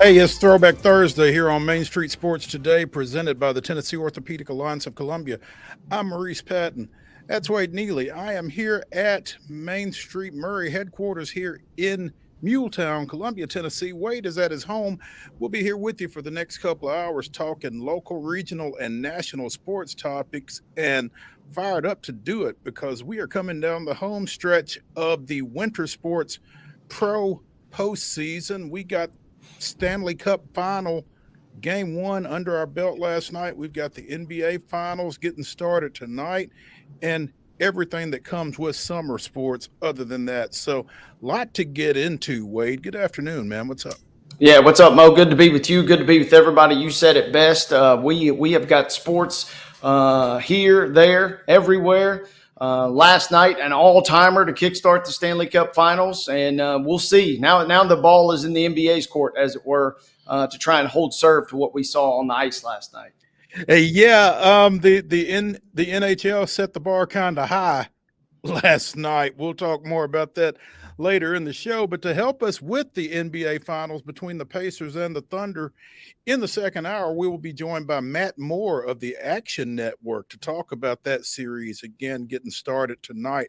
Hey, it's Throwback Thursday here on Main Street Sports Today, presented by the Tennessee Orthopedic Alliance of Columbia. I'm Maurice Patton. That's Wade Neely. I am here at Main Street Murray headquarters here in Muletown, Columbia, Tennessee. Wade is at his home. We'll be here with you for the next couple of hours talking local, regional, and national sports topics, and fired up to do it because we are coming down the home stretch of the winter sports pro postseason. We got Stanley Cup final game one under our belt last night. We've got the NBA finals getting started tonight and everything that comes with summer sports other than that. So, lot to get into, Wade. Good afternoon, man. What's up? Yeah, what's up, Mo? Good to be with you. Good to be with everybody. You said it best. We have got sports here, there, everywhere. Last night, an all-timer to kickstart the Stanley Cup Finals, and we'll see. Now the ball is in the NBA's court, as it were, to try and hold serve to what we saw on the ice last night. Hey, the NHL set the bar kind of high last night. We'll talk more about that later in the show. But to help us with the NBA Finals between the Pacers and the Thunder in the second hour, we will be joined by Matt Moore of the Action Network to talk about that series again, getting started tonight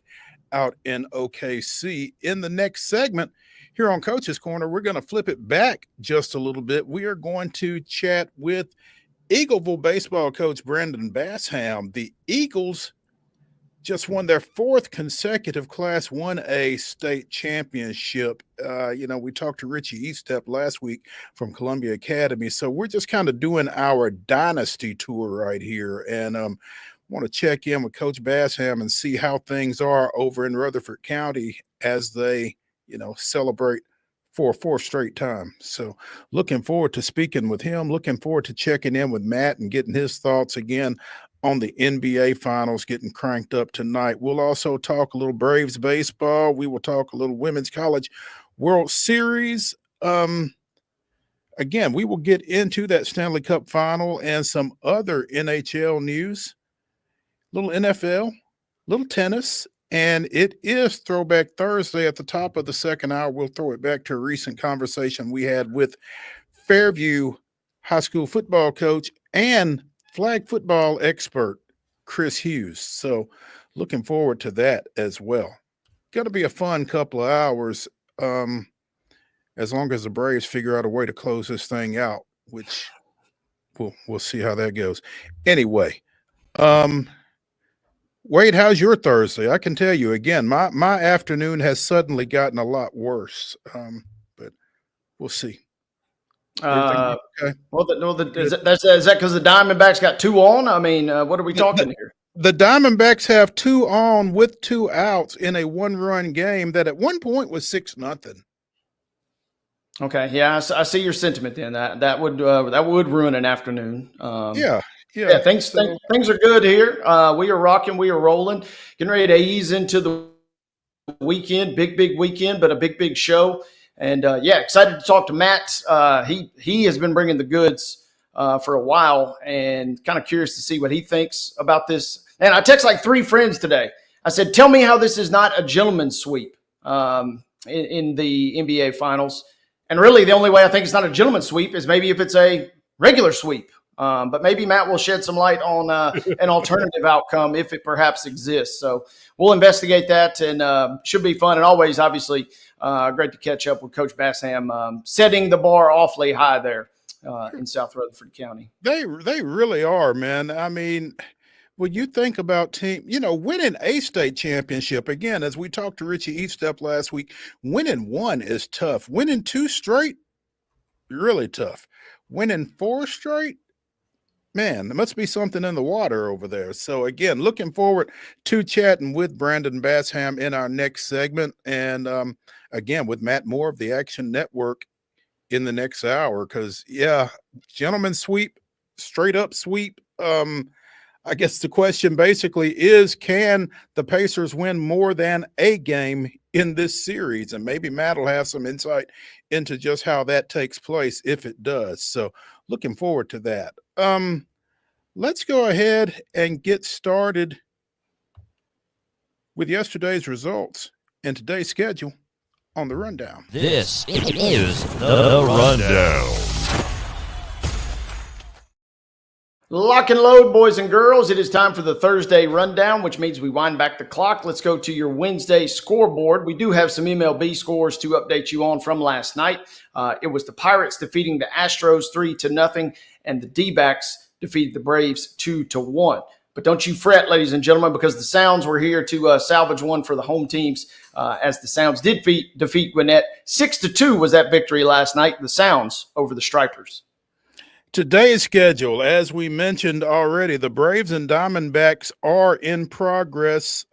out in OKC. In the next segment here on Coach's Corner, we're going to flip it back just a little bit. We are going to chat with Eagleville baseball coach Brandon Bassham. The Eagles just won their fourth consecutive Class 1A state championship. We talked to Richie Eastep last week from Columbia Academy. So we're just kind of doing our dynasty tour right here. And want to check in with Coach Bassham and see how things are over in Rutherford County as they, celebrate for a fourth straight time. So looking forward to speaking with him, looking forward to checking in with Matt and getting his thoughts again on the NBA finals getting cranked up tonight. We'll also talk a little Braves baseball. We will talk a little Women's College World Series. Again, we will get into that Stanley Cup final and some other NHL news, little NFL, little tennis, and it is Throwback Thursday at the top of the second hour. We'll throw it back to a recent conversation we had with Fairview High School football coach and flag football expert Chris Hughes. So looking forward to that as well. Going to be a fun couple of hours as long as the Braves figure out a way to close this thing out, which we'll see how that goes. Anyway, Wade, how's your Thursday? I can tell you again, my afternoon has suddenly gotten a lot worse, but we'll see. Okay. Is that because the Diamondbacks got two on? I mean, what are we talking here? The Diamondbacks have two on with two outs in a one-run game that at one point was 6-0. Okay, yeah, I see your sentiment. Then that would ruin an afternoon. Yeah. Things are good here. We are rocking. We are rolling. Getting ready to ease into the weekend. Big weekend, but a big show. And excited to talk to Matt. He has been bringing the goods for a while, and kind of curious to see what he thinks about this. And I text like 3 friends today. I said, "Tell me how this is not a gentleman's sweep in the NBA Finals." And really, the only way I think it's not a gentleman's sweep is maybe if it's a regular sweep. But maybe Matt will shed some light on an alternative outcome if it perhaps exists. So we'll investigate that, and should be fun. And always, obviously, great to catch up with Coach Bassham, setting the bar awfully high there in South Rutherford County. They really are, man. I mean, when you think about winning a state championship, again, as we talked to Richie Eastep last week, winning one is tough. Winning 2 straight, really tough. Winning 4 straight, man, there must be something in the water over there. So, again, looking forward to chatting with Brandon Bassham in our next segment. And, again, with Matt Moore of the Action Network in the next hour. Because, gentlemen sweep, straight up sweep. I guess the question basically is, can the Pacers win more than a game in this series? And maybe Matt will have some insight into just how that takes place if it does. So looking forward to that. Let's go ahead and get started with yesterday's results and today's schedule on the Rundown. This is the Rundown. Lock and load, boys and girls. It is time for the Thursday rundown, which means we wind back the clock. Let's go to your Wednesday scoreboard. We do have some MLB scores to update you on from last night. It was the Pirates defeating the Astros 3-0, and the D-backs defeated the Braves 2-1. But don't you fret, ladies and gentlemen, because the Sounds were here to salvage one for the home teams, as the Sounds did defeat Gwinnett. 6-2 was that victory last night, the Sounds over the Stripers. Today's schedule, as we mentioned already, the Braves and Diamondbacks are in progress.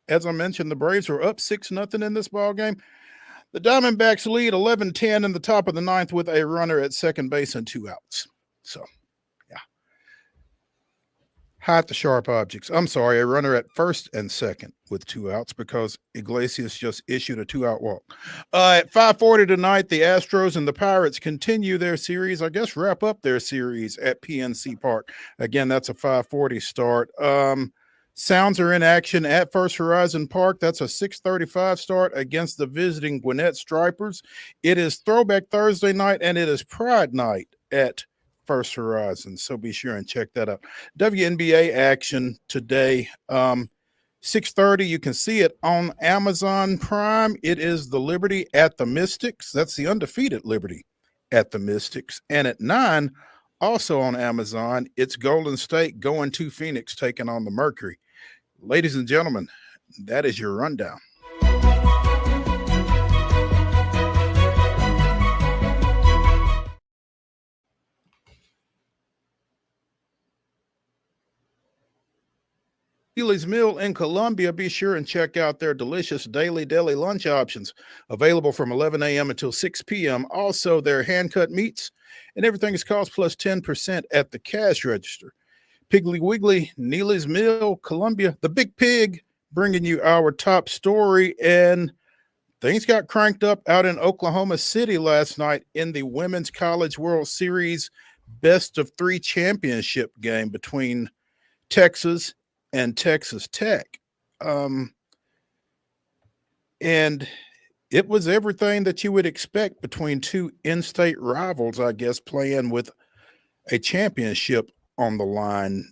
As I mentioned, the Braves were up 6-0 in this ball game. The Diamondbacks lead 11-10 in the top of the ninth with a runner at second base and 2 outs. So, yeah. Hide the sharp objects. I'm sorry, a runner at first and second with 2 outs because Iglesias just issued a 2-out walk. At 5:40 tonight, the Astros and the Pirates continue their series. I guess wrap up their series at PNC Park. Again, that's a 5:40 start. Sounds are in action at First Horizon Park. That's a 6:35 start against the visiting Gwinnett Stripers. It is Throwback Thursday night, and it is Pride night at First Horizon. So be sure and check that out. WNBA action today. 6:30. You can see it on Amazon Prime. It is the Liberty at the Mystics. That's the undefeated Liberty at the Mystics. And at 9, also on Amazon, it's Golden State going to Phoenix, taking on the Mercury. Ladies and gentlemen, that is your rundown. Neely's Mill in Columbia. Be sure and check out their delicious daily deli lunch options available from 11 a.m. until 6 p.m. Also, their hand-cut meats and everything is cost plus 10% at the cash register. Piggly Wiggly, Neely's Mill, Columbia, the Big Pig, bringing you our top story. And things got cranked up out in Oklahoma City last night in the Women's College World Series best-of-3 championship game between Texas and Texas Tech. And it was everything that you would expect between two in-state rivals, I guess, playing with a championship on the line.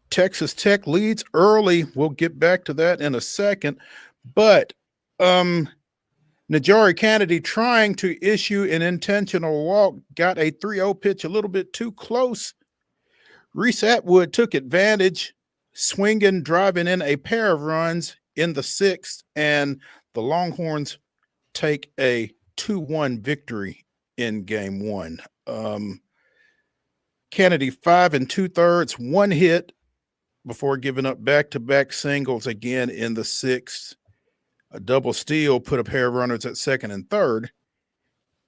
Texas Tech leads early. We'll get back to that in a second. But Najari Kennedy, trying to issue an intentional walk, got a 3-0 pitch a little bit too close. Reese Atwood took advantage, swinging, driving in a pair of runs in the 6th, and the Longhorns take a 2-1 victory in game 1. Kennedy 5 2/3, 1 hit before giving up back-to-back singles again in the 6th. A double steal put a pair of runners at second and third.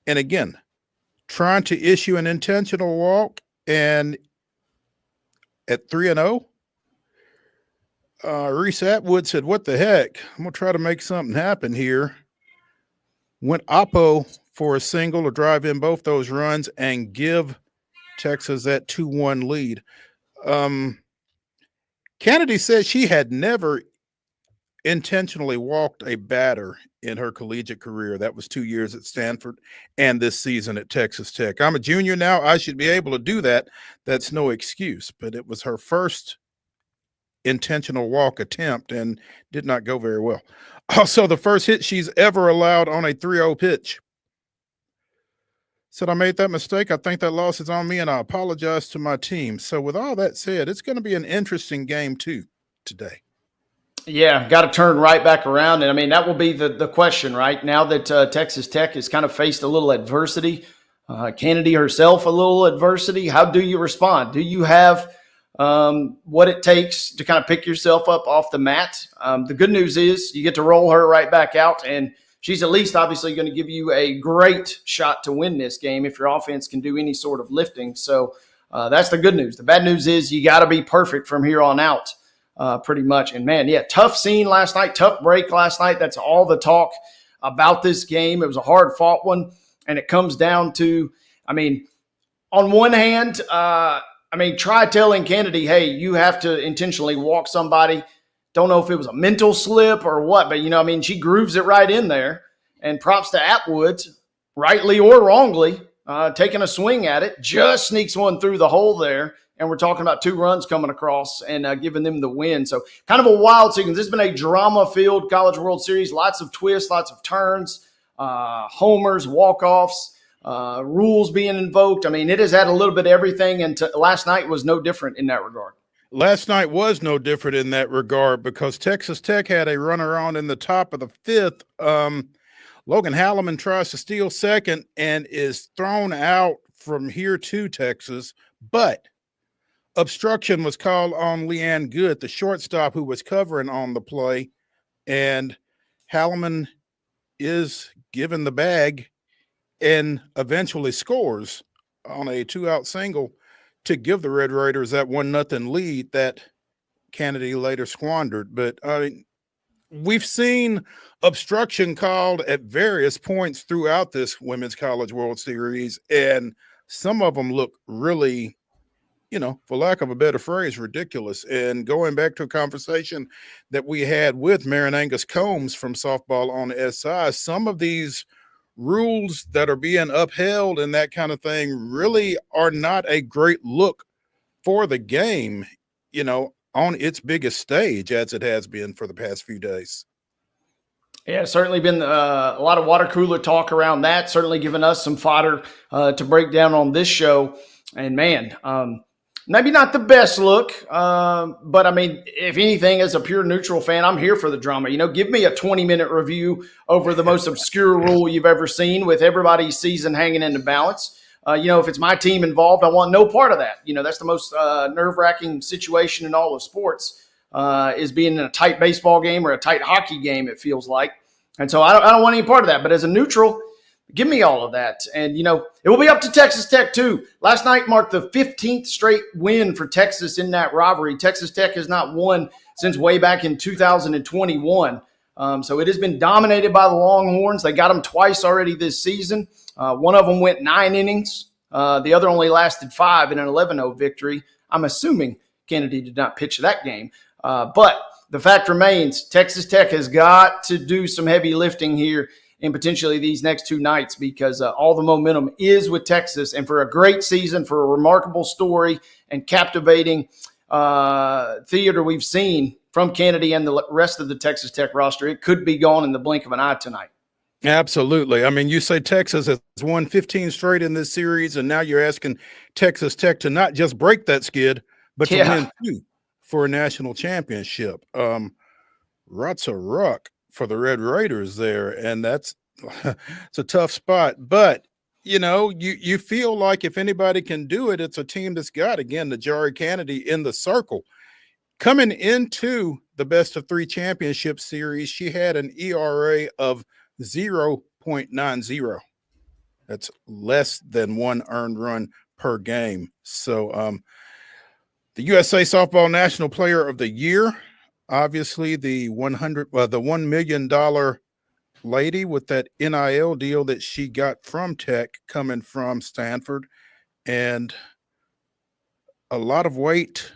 And again, trying to issue an intentional walk, and at 3-0, Reese Atwood said, "What the heck? I'm going to try to make something happen here." Went oppo for a single to drive in both those runs and give Texas that 2-1 lead. Kennedy said she had never intentionally walked a batter in her collegiate career. That was 2 years at Stanford and this season at Texas Tech. I'm a junior now. I should be able to do that. That's no excuse. But it was her first intentional walk attempt and did not go very well. Also, the first hit she's ever allowed on a 3-0 pitch. Said I made that mistake. I think that loss is on me, and I apologize to my team. So with all that said, it's going to be an interesting game too today. Yeah, got to turn right back around. And I mean, that will be the question, right? Now that Texas Tech has kind of faced a little adversity, Kennedy herself a little adversity, how do you respond? Do you have what it takes to kind of pick yourself up off the mat? The good news is you get to roll her right back out, and she's at least obviously going to give you a great shot to win this game if your offense can do any sort of lifting. So that's the good news. The bad news is you got to be perfect from here on out. Pretty much. And man, yeah, tough scene last night, tough break last night. That's all the talk about this game. It was a hard fought one. And it comes down to, I mean, on one hand, try telling Kennedy, hey, you have to intentionally walk somebody. Don't know if it was a mental slip or what, but, I mean, she grooves it right in there. And props to Atwood, rightly or wrongly, taking a swing at it, just sneaks one through the hole there. And we're talking about 2 runs coming across and giving them the win. So kind of a wild sequence. This has been a drama-filled College World Series. Lots of twists, lots of turns, homers, walk-offs, rules being invoked. I mean, it has had a little bit of everything, and last night was no different in that regard. Last night was no different in that regard because Texas Tech had a runner on in the top of the 5th. Logan Halliman tries to steal second and is thrown out from here to Texas, but obstruction was called on Leanne Good, the shortstop who was covering on the play, and Halliman is given the bag and eventually scores on a 2-out single to give the Red Raiders that 1-0 lead that Kennedy later squandered. But I mean, we've seen obstruction called at various points throughout this Women's College World Series, and some of them look really, for lack of a better phrase, ridiculous. And going back to a conversation that we had with Marin Angus Combs from Softball on SI, some of these rules that are being upheld and that kind of thing really are not a great look for the game, on its biggest stage as it has been for the past few days. Yeah, certainly been a lot of water cooler talk around that, certainly giving us some fodder to break down on this show. And man, maybe not the best look, but I mean, if anything, as a pure neutral fan, I'm here for the drama. Give me a 20-minute review over the most obscure rule you've ever seen with everybody's season hanging in the balance. If it's my team involved, I want no part of that. That's the most nerve-wracking situation in all of sports, is being in a tight baseball game or a tight hockey game, it feels like. And so I don't want any part of that. But as a neutral, give me all of that. And, it will be up to Texas Tech, too. Last night marked the 15th straight win for Texas in that rivalry. Texas Tech has not won since way back in 2021. So it has been dominated by the Longhorns. They got them twice already this season. One of them went 9 innings. The other only lasted 5 in an 11-0 victory. I'm assuming Kennedy did not pitch that game. But the fact remains, Texas Tech has got to do some heavy lifting here in potentially these next 2 nights because all the momentum is with Texas. And for a great season, for a remarkable story and captivating theater we've seen from Kennedy and the rest of the Texas Tech roster, it could be gone in the blink of an eye tonight. Absolutely. I mean, you say Texas has won 15 straight in this series, and now you're asking Texas Tech to not just break that skid, but to win 2 for a national championship. Ruts a ruck for the Red Raiders there, and that's it's a tough spot. But, you feel like if anybody can do it, it's a team that's got, again, the Jari Kennedy in the circle. Coming into the best of 3 championship series, she had an ERA of 0.90. That's less than 1 earned run per game. So the USA Softball National Player of the Year, obviously the $1 million lady with that NIL deal that she got from Tech coming from Stanford, and a lot of weight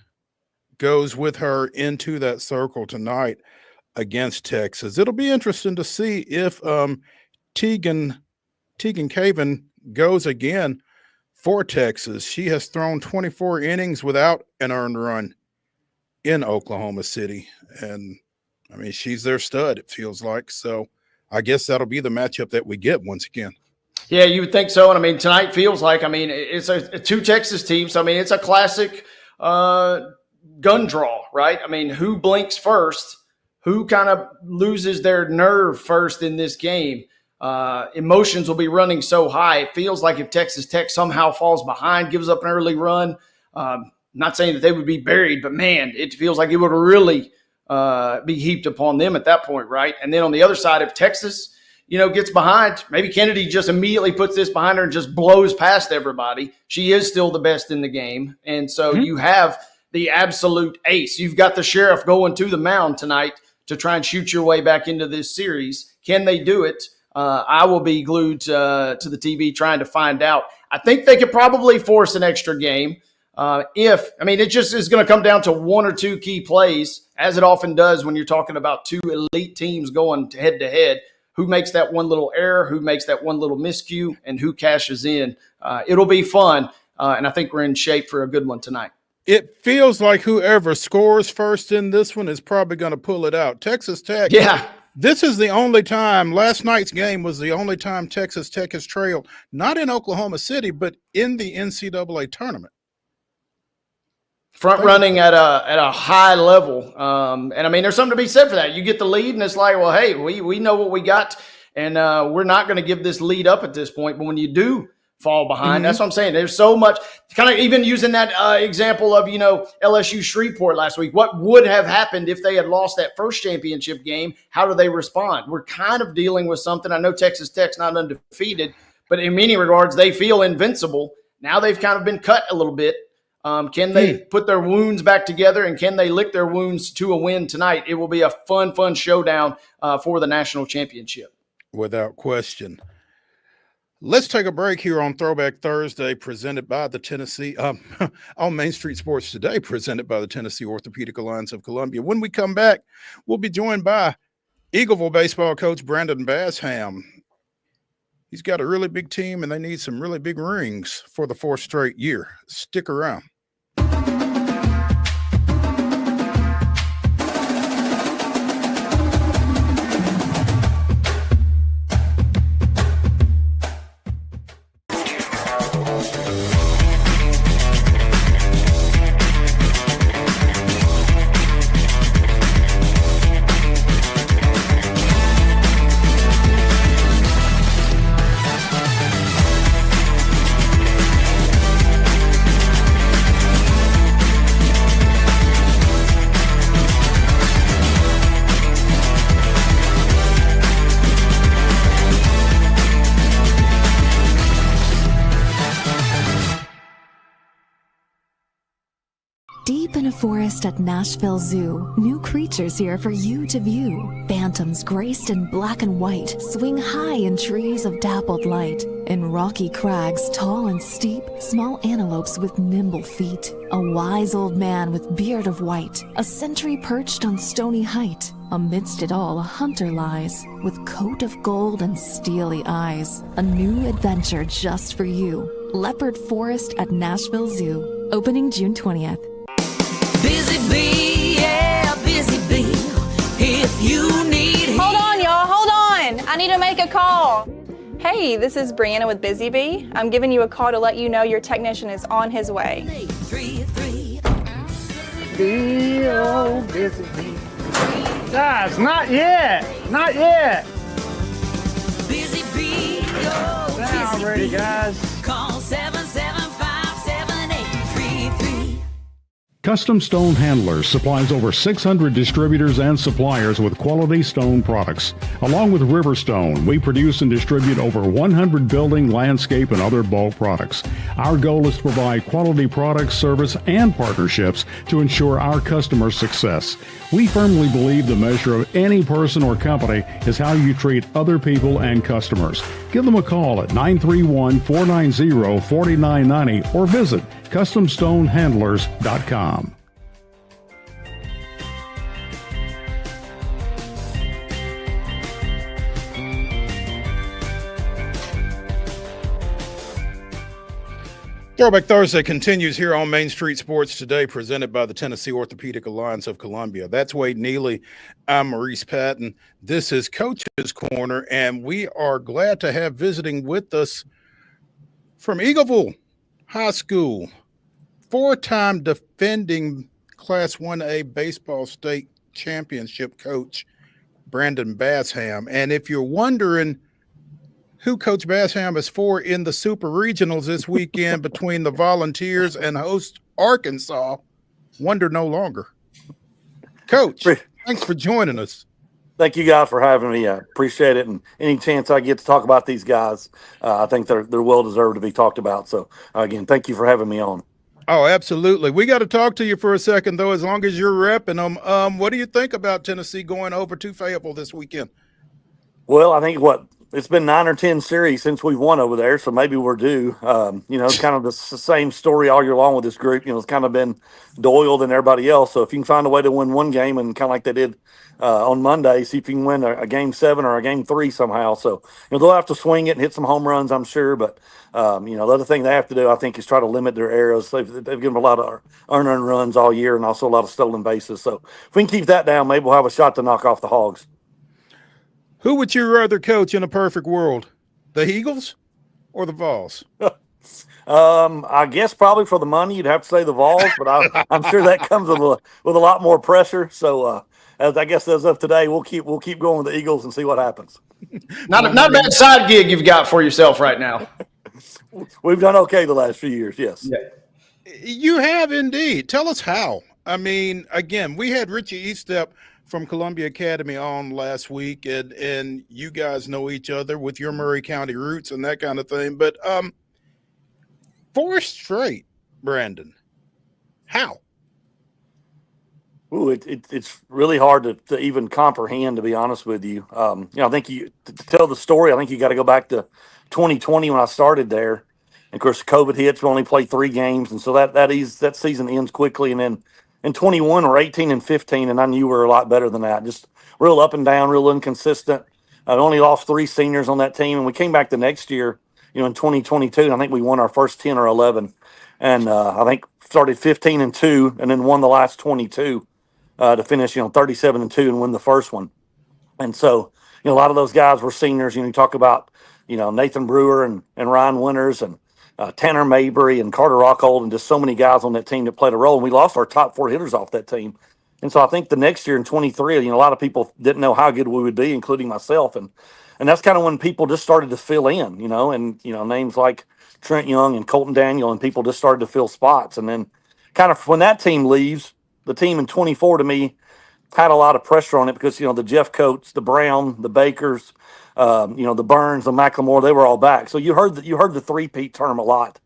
goes with her into that circle tonight against Texas. It'll be interesting to see if Tegan Caven goes again for Texas. She has thrown 24 innings without an earned run in Oklahoma City. And, I mean, she's their stud, it feels like. So I guess that'll be the matchup that we get once again. Yeah, you would think so. And, I mean, tonight feels like, it's a 2 Texas teams. So, it's a classic gun draw, right? Who blinks first? Who kind of loses their nerve first in this game? Emotions will be running so high. It feels like if Texas Tech somehow falls behind, gives up an early run, not saying that they would be buried, but man, it feels like it would really be heaped upon them at that point, right? And then on the other side, if Texas, gets behind, maybe Kennedy just immediately puts this behind her and just blows past everybody. She is still the best in the game. And so you have the absolute ace. You've got the sheriff going to the mound tonight to try and shoot your way back into this series. Can they do it? I will be glued to the TV trying to find out. I think they could probably force an extra game. It just is going to come down to 1 or 2 key plays as it often does when you're talking about two elite teams going head to head. Who makes that one little error, who makes that one little miscue, and who cashes in. It'll be fun, and I think we're in shape for a good one tonight. It feels like whoever scores first in this one is probably going to pull it out. Texas Tech. Yeah. This is the only time, last night's game was the only time Texas Tech has trailed, not in Oklahoma City, but in the NCAA tournament. Front running at a high level. And I mean, there's something to be said for that. You get the lead and it's like, well, hey, we know what we got, and we're not going to give this lead up at this point. But when you do fall behind, that's what I'm saying. There's so much, kind of even using that example of, LSU Shreveport last week. What would have happened if they had lost that first championship game? How do they respond? We're kind of dealing with something. I know Texas Tech's not undefeated, but in many regards, they feel invincible. Now they've kind of been cut a little bit. Can they put their wounds back together, and can they lick their wounds to a win tonight? It will be a fun showdown for the national championship. Without question. Let's take a break here on Throwback Thursday, presented by the Tennessee, on Main Street Sports Today, presented by the Tennessee Orthopedic Alliance of Columbia. When we come back, we'll be joined by EAGLEVILLE baseball coach Brandon BASSHAM. He's got a really big team, and they need some really big rings for the 4th straight year. Stick around. Deep in a forest at Nashville Zoo, new creatures here for you to view. Phantoms graced in black and white swing high in trees of dappled light. In rocky crags, tall and steep, small antelopes with nimble feet. A wise old man with beard of white, a sentry perched on stony height. Amidst it all, a hunter lies, with coat of gold and steely eyes. A new adventure just for you. Leopard Forest at Nashville Zoo, opening June 20th. Busy bee, yeah, busy bee. If you need Hold on, y'all, hold on. I need to make a call. Hey, this is Brianna with Busy Bee. I'm giving you a call to let you know your technician is on his way. 333. Bee, oh, busy bee. Guys, not yet. Not yet. Busy bee, oh, Now busy I'm ready, bee. guys. Call 775-7833. Custom Stone Handlers supplies over 600 distributors and suppliers with quality stone products. Along with Riverstone, we produce and distribute over 100 building, landscape, and other bulk products. Our goal is to provide quality products, service, and partnerships to ensure our customers' success. We firmly believe the measure of any person or company is how you treat other people and customers. Give them a call at 931-490-4990 or visit CustomStoneHandlers.com. Throwback Thursday continues here on Main Street Sports Today, presented by the Tennessee Orthopedic Alliance of Columbia. That's Wade Neely. I'm Maurice Patton. This is Coach's Corner, and we are glad to have visiting with us from EAGLEVILLE High School, 4-time defending Class 1A baseball state championship coach, Brandon BASSHAM. And if you're wondering who Coach BASSHAM is for in the Super Regionals this weekend between the Volunteers and host Arkansas, wonder no longer. Coach, thanks for joining us. Thank you guys for having me. I appreciate it. And any chance I get to talk about these guys, I think they're well deserved to be talked about. So again, thank you for having me on. Oh, absolutely. We got to talk to you for a second, though, as long as you're repping them. What do you think about Tennessee going over to Fayetteville this weekend? Well, I think it's been 9 or 10 series since we've won over there, so maybe we're due. It's kind of the same story all year long with this group. It's kind of been Doyle than everybody else. So if you can find a way to win one game, and kind of like they did on Monday, see if you can win a game 7 or a game 3 somehow. So they'll have to swing it and hit some home runs, I'm sure. But the other thing they have to do, I think, is try to limit their errors. They've given them a lot of earned runs all year, and also a lot of stolen bases. So if we can keep that down, maybe we'll have a shot to knock off the Hogs. Who would you rather coach in a perfect world, the Eagles or the Vols? I guess probably for the money, you'd have to say the Vols, but I'm sure that comes with a lot more pressure. So as I guess as of today, we'll keep going with the Eagles and see what happens. Not a bad side gig you've got for yourself right now. We've done okay the last few years. Yes. Yeah. You have indeed. Tell us how. I mean, again, we had Richie Eastep from Columbia Academy on last week, and you guys know each other with your Murray County roots and that kind of thing. But 4 straight, Brandon. How? Ooh, it's really hard to even comprehend, to be honest with you. I think to tell the story, I think you got to go back to 2020 when I started there. And of course, COVID hits. We only played 3 games, and so that season ends quickly. And then in 21, we're 18 and 15, and I knew we were a lot better than that. Just real up and down, real inconsistent. I only lost 3 seniors on that team, and we came back the next year, in 2022. And I think we won our first 10 or 11, and I think started 15 and 2, and then won the last 22 to finish, 37 and 2 and win the first one. And so, a lot of those guys were seniors. You talk about, Nathan Brewer and Ryan Winters and Tanner Mabry and Carter Rockhold, and just so many guys on that team that played a role. And we lost our top 4 hitters off that team. And so I think the next year in 23, a lot of people didn't know how good we would be, including myself. And that's kind of when people just started to fill in, and, names like Trent Young and Colton Daniel, and people just started to fill spots. And then kind of when that team leaves, the team in 24 to me had a lot of pressure on it because, the Jeff Coates, the Brown, the Bakers, the Burns, the McLemore, they were all back. So you heard the three-peat term a lot.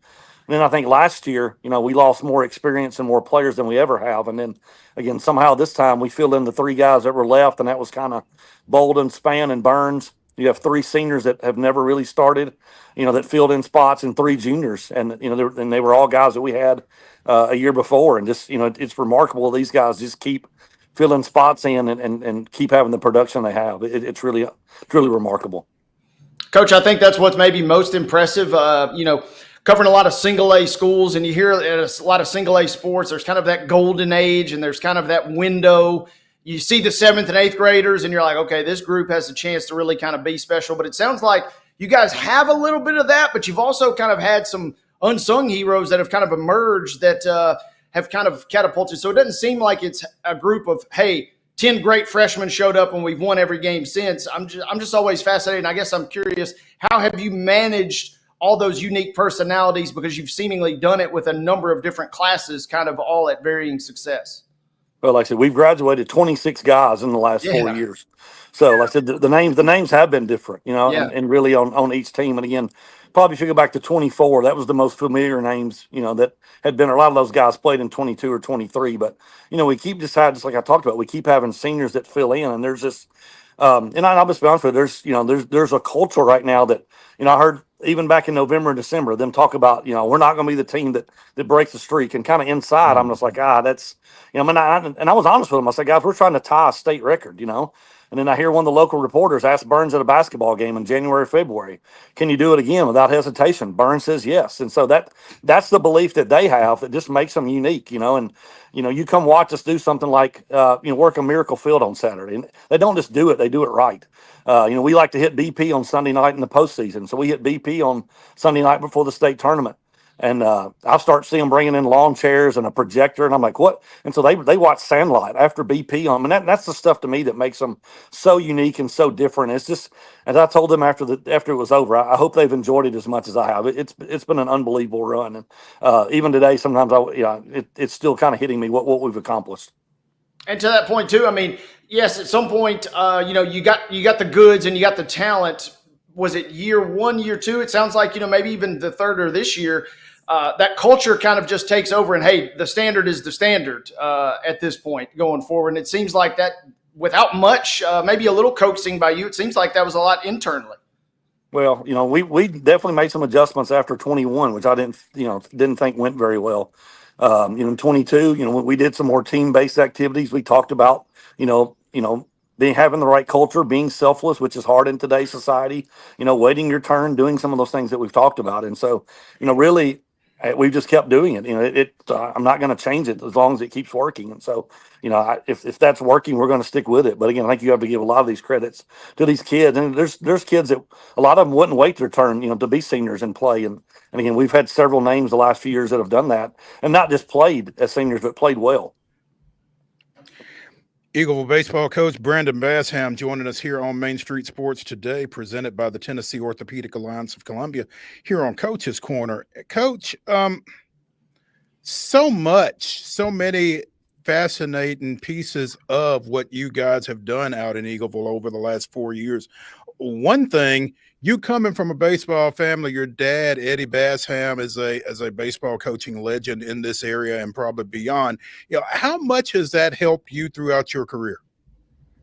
And then I think last year, we lost more experience and more players than we ever have. And then again, somehow this time we filled in the 3 guys that were left, and that was kind of Bolden, Spann, and Burns. You have 3 seniors that have never really started, that filled in spots, and 3 juniors. And, they were all guys that we had a year before. And just, it's remarkable. These guys just keep filling spots in and keep having the production they have. It's really remarkable. Coach, I think that's what's maybe most impressive. Covering a lot of single A schools, and you hear a lot of single A sports, there's kind of that golden age, and there's kind of that window. You see the 7th and 8th graders, and you're like, okay, this group has a chance to really kind of be special. But it sounds like you guys have a little bit of that, but you've also kind of had some unsung heroes that have kind of emerged that have kind of catapulted. So it doesn't seem like it's a group of, hey, 10 great freshmen showed up and we've won every game since. I'm just always fascinated. And I guess I'm curious, how have you managed all those unique personalities, because you've seemingly done it with a number of different classes, kind of all at varying success? Well, like I said, we've graduated 26 guys in the last 4 years. So like I said, the names have been different, and really on each team. And again, probably if you go back to 24, that was the most familiar names, that had been. A lot of those guys played in 22 or 23. But, we keep deciding, just like I talked about, we keep having seniors that fill in. And there's just, and I'll just be honest with you, there's a culture right now that, I heard even back in November and December, them talk about, we're not going to be the team that breaks the streak. And kind of inside, I'm just like, that's, and I was honest with them. I said, guys, we're trying to tie a state record, And then I hear one of the local reporters ask Burns at a basketball game in January, February, can you do it again without hesitation? Burns says yes. And so that's the belief that they have that just makes them unique, And, you come watch us do something like, work a miracle field on Saturday. And they don't just do it, they do it right. We like to hit BP on Sunday night in the postseason. So we hit BP on Sunday night before the state tournament. And I start seeing them bringing in lawn chairs and a projector, and I'm like, what? And so they watch Sandlot after BP on them. And that's the stuff to me that makes them so unique and so different. It's just, as I told them after it was over, I hope they've enjoyed it as much as I have. It's been an unbelievable run. And even today, sometimes it's still kind of hitting me what we've accomplished. And to that point too, I mean, yes, at some point, you got the goods and you got the talent. Was it year 1, year 2? It sounds like, maybe even the 3rd or this year. That culture kind of just takes over, and hey, the standard is the standard at this point going forward. And it seems like that, without much, maybe a little coaxing by you, it seems like that was a lot internally. Well, we definitely made some adjustments after 21, which I didn't think went very well. In 22, we did some more team-based activities. We talked about, being having the right culture, being selfless, which is hard in today's society. Waiting your turn, doing some of those things that we've talked about, and so, really, we've just kept doing it. I'm not going to change it as long as it keeps working. And so, if that's working, we're going to stick with it. But again, I think you have to give a lot of these credits to these kids. And there's kids that a lot of them wouldn't wait their turn, to be seniors and play. And again, we've had several names the last few years that have done that and not just played as seniors, but played well. Eagleville baseball coach Brandon BASSHAM joining us here on Main Street Sports today, presented by the Tennessee Orthopedic Alliance of Columbia here on Coach's Corner. Coach, so many fascinating pieces of what you guys have done out in Eagleville over the last 4 years. One thing, you coming from a baseball family, your dad, Eddie BASSHAM, is a baseball coaching legend in this area and probably beyond. How much has that helped you throughout your career?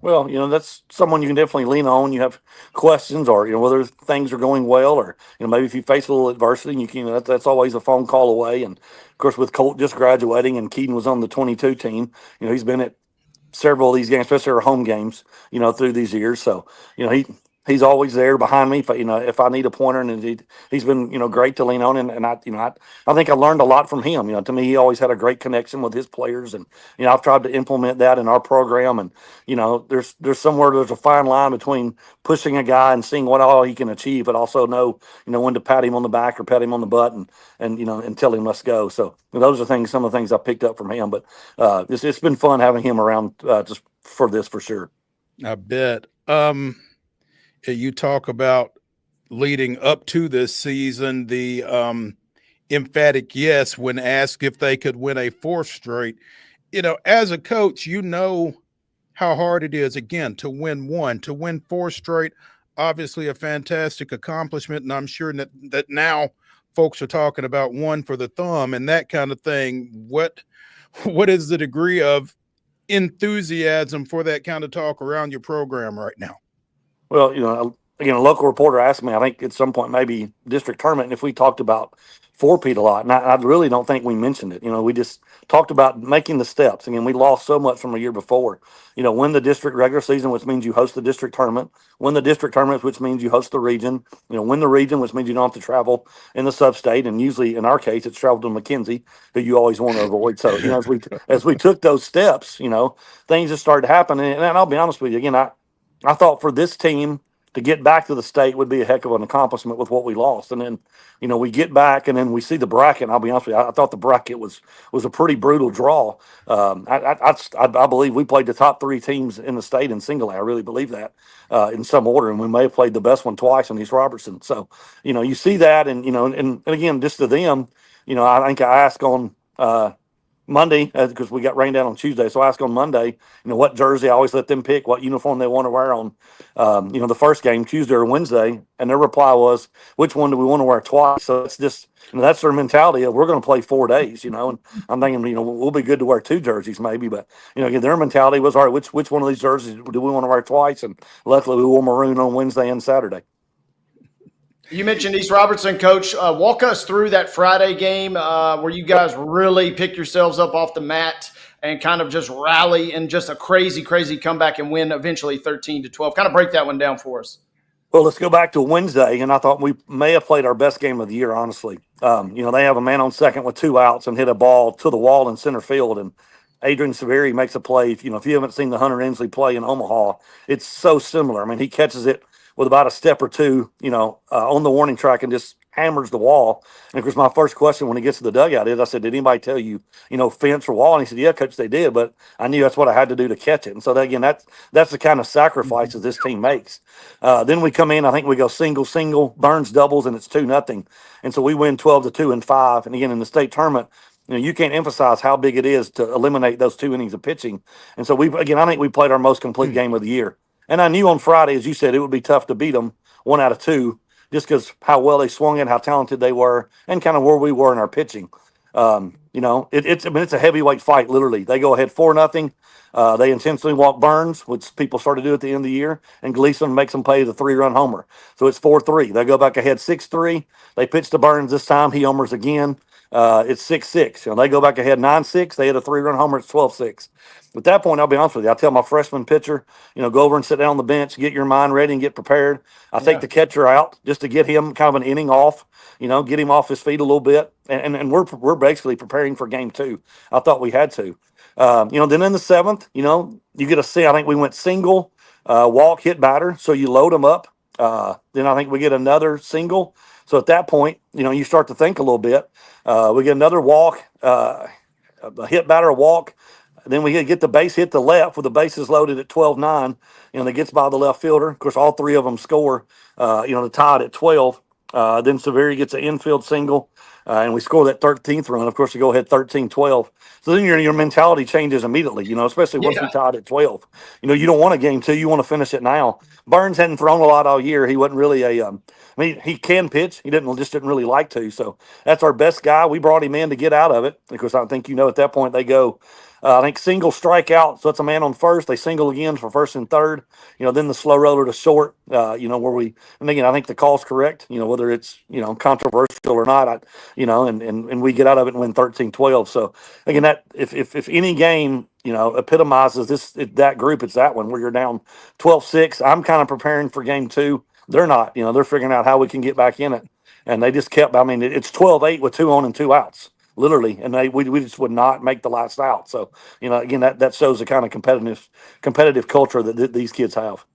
Well, that's someone you can definitely lean on. You have questions or, whether things are going well or, maybe if you face a little adversity, you can, that's always a phone call away. And of course, with Colt just graduating and Keaton was on the 22 team, he's been at several of these games, especially our home games, through these years. So, he's always there behind me if I need a pointer, and he's been great to lean on, and I think I learned a lot from him. To me, he always had a great connection with his players, and I've tried to implement that in our program. And there's a fine line between pushing a guy and seeing what all he can achieve, but also know when to pat him on the back or pat him on the butt and tell him let's go. So those are some of the things I picked up from him. But it's been fun having him around just for this for sure. I bet. You talk about leading up to this season, the emphatic yes when asked if they could win a fourth straight. As a coach, how hard it is, again, to win four straight. Obviously a fantastic accomplishment, and I'm sure that now folks are talking about one for the thumb and that kind of thing. What is the degree of enthusiasm for that kind of talk around your program right now? Well, again, a local reporter asked me, I think at some point, maybe district tournament, and if we talked about four-peat a lot. And I really don't think we mentioned it. We just talked about making the steps. Again, we lost so much from a year before. Win the district regular season, which means you host the district tournament. Win the district tournament, which means you host the region. Win the region, which means you don't have to travel in the sub-state. And usually, in our case, it's travel to McKenzie, who you always want to avoid. So, as we took those steps, things just started happening. And I'll be honest with you, again, I thought for this team to get back to the state would be a heck of an accomplishment with what we lost. And then, we get back and then we see the bracket. And I'll be honest with you, I thought the bracket was a pretty brutal draw. I believe we played the top three teams in the state in single A. I really believe that in some order. And we may have played the best one twice in East Robertson. So, you see that. And, and again, just to them, I think I asked on Monday, because we got rained out on Tuesday. So I asked on Monday, what jersey. I always let them pick what uniform they want to wear on, the first game, Tuesday or Wednesday. And their reply was, which one do we want to wear twice? So it's just, that's their mentality of we're going to play 4 days, and I'm thinking, we'll be good to wear two jerseys maybe. But, again, their mentality was, all right, which one of these jerseys do we want to wear twice? And luckily we wore maroon on Wednesday and Saturday. You mentioned East Robertson, Coach. Walk us through that Friday game where you guys really pick yourselves up off the mat and kind of just rally and just a crazy, crazy comeback and win eventually 13-12. Kind of break that one down for us. Well, let's go back to Wednesday, and I thought we may have played our best game of the year, honestly. They have a man on second with 2 outs and hit a ball to the wall in center field, and Adrian Severi makes a play. If you haven't seen the Hunter Inslee play in Omaha, it's so similar. I mean, he catches it with about a step or two, on the warning track and just hammers the wall. And of course, my first question when he gets to the dugout is, I said, did anybody tell you, fence or wall? And he said, yeah, Coach, they did, but I knew that's what I had to do to catch it. And so that, again, that's the kind of sacrifices this team makes. Then we come in, I think we go single, Burns doubles, and it's 2-0. And so we win 12-2 and 5. And again, in the state tournament, you can't emphasize how big it is to eliminate those 2 innings of pitching. And so I think we played our most complete game of the year. And I knew on Friday, as you said, it would be tough to beat them 1 out of 2, just because how well they swung it, how talented they were, and kind of where we were in our pitching. You know, it's I mean, it's a heavyweight fight. Literally, they go ahead 4-0. They intentionally walk Burns, which people started to do at the end of the year, and Gleason makes them pay the 3-run homer. So it's 4-3. They go back ahead 6-3. They pitch to Burns this time. He homers again. It's 6-6. You know, they go back ahead 9-6. They hit a 3-run homer. It's 12-6. At that point, I'll be honest with you. I tell my freshman pitcher, you know, go over and sit down on the bench, get your mind ready and get prepared. I take the catcher out just to get him kind of an inning off, you know, get him off his feet a little bit. And we're basically preparing for game 2. I thought we had to. You know, then in the 7th, you know, you get a I think we went single, walk, hit batter. So you load them up. Then I think we get another single. So at that point, you know, you start to think a little bit. We get another walk, a hit batter, a walk. Then we get the base hit to left with the bases loaded at 12-9. You know, that gets by the left fielder. Of course, all 3 of them score, you know, to tie it at 12. Then Severi gets an infield single, and we score that 13th run. Of course, you go ahead 13-12. So then your mentality changes immediately, you know, especially once we tied at 12. You know, you don't want a game 2. You want to finish it now. Burns hadn't thrown a lot all year. He wasn't really I mean, he can pitch. He just didn't really like to. So that's our best guy. We brought him in to get out of it. Of course, I think, you know, at that point they go, I think single strikeout. So it's a man on first. They single again for first and third. You know, then the slow roller to short, you know, and again, I think the call's correct, you know, whether it's, you know, controversial or not, you know, and we get out of it and win 13-12. So again, that if any game, you know, epitomizes that group, it's that one where you're down 12-6. I'm kind of preparing for game 2. They're not, you know, they're figuring out how we can get back in it. And they just kept, I mean, it's 12-8 with 2 on and 2 outs. Literally, and we just would not make the last out. So, you know, again, that shows the kind of competitive culture that these kids have.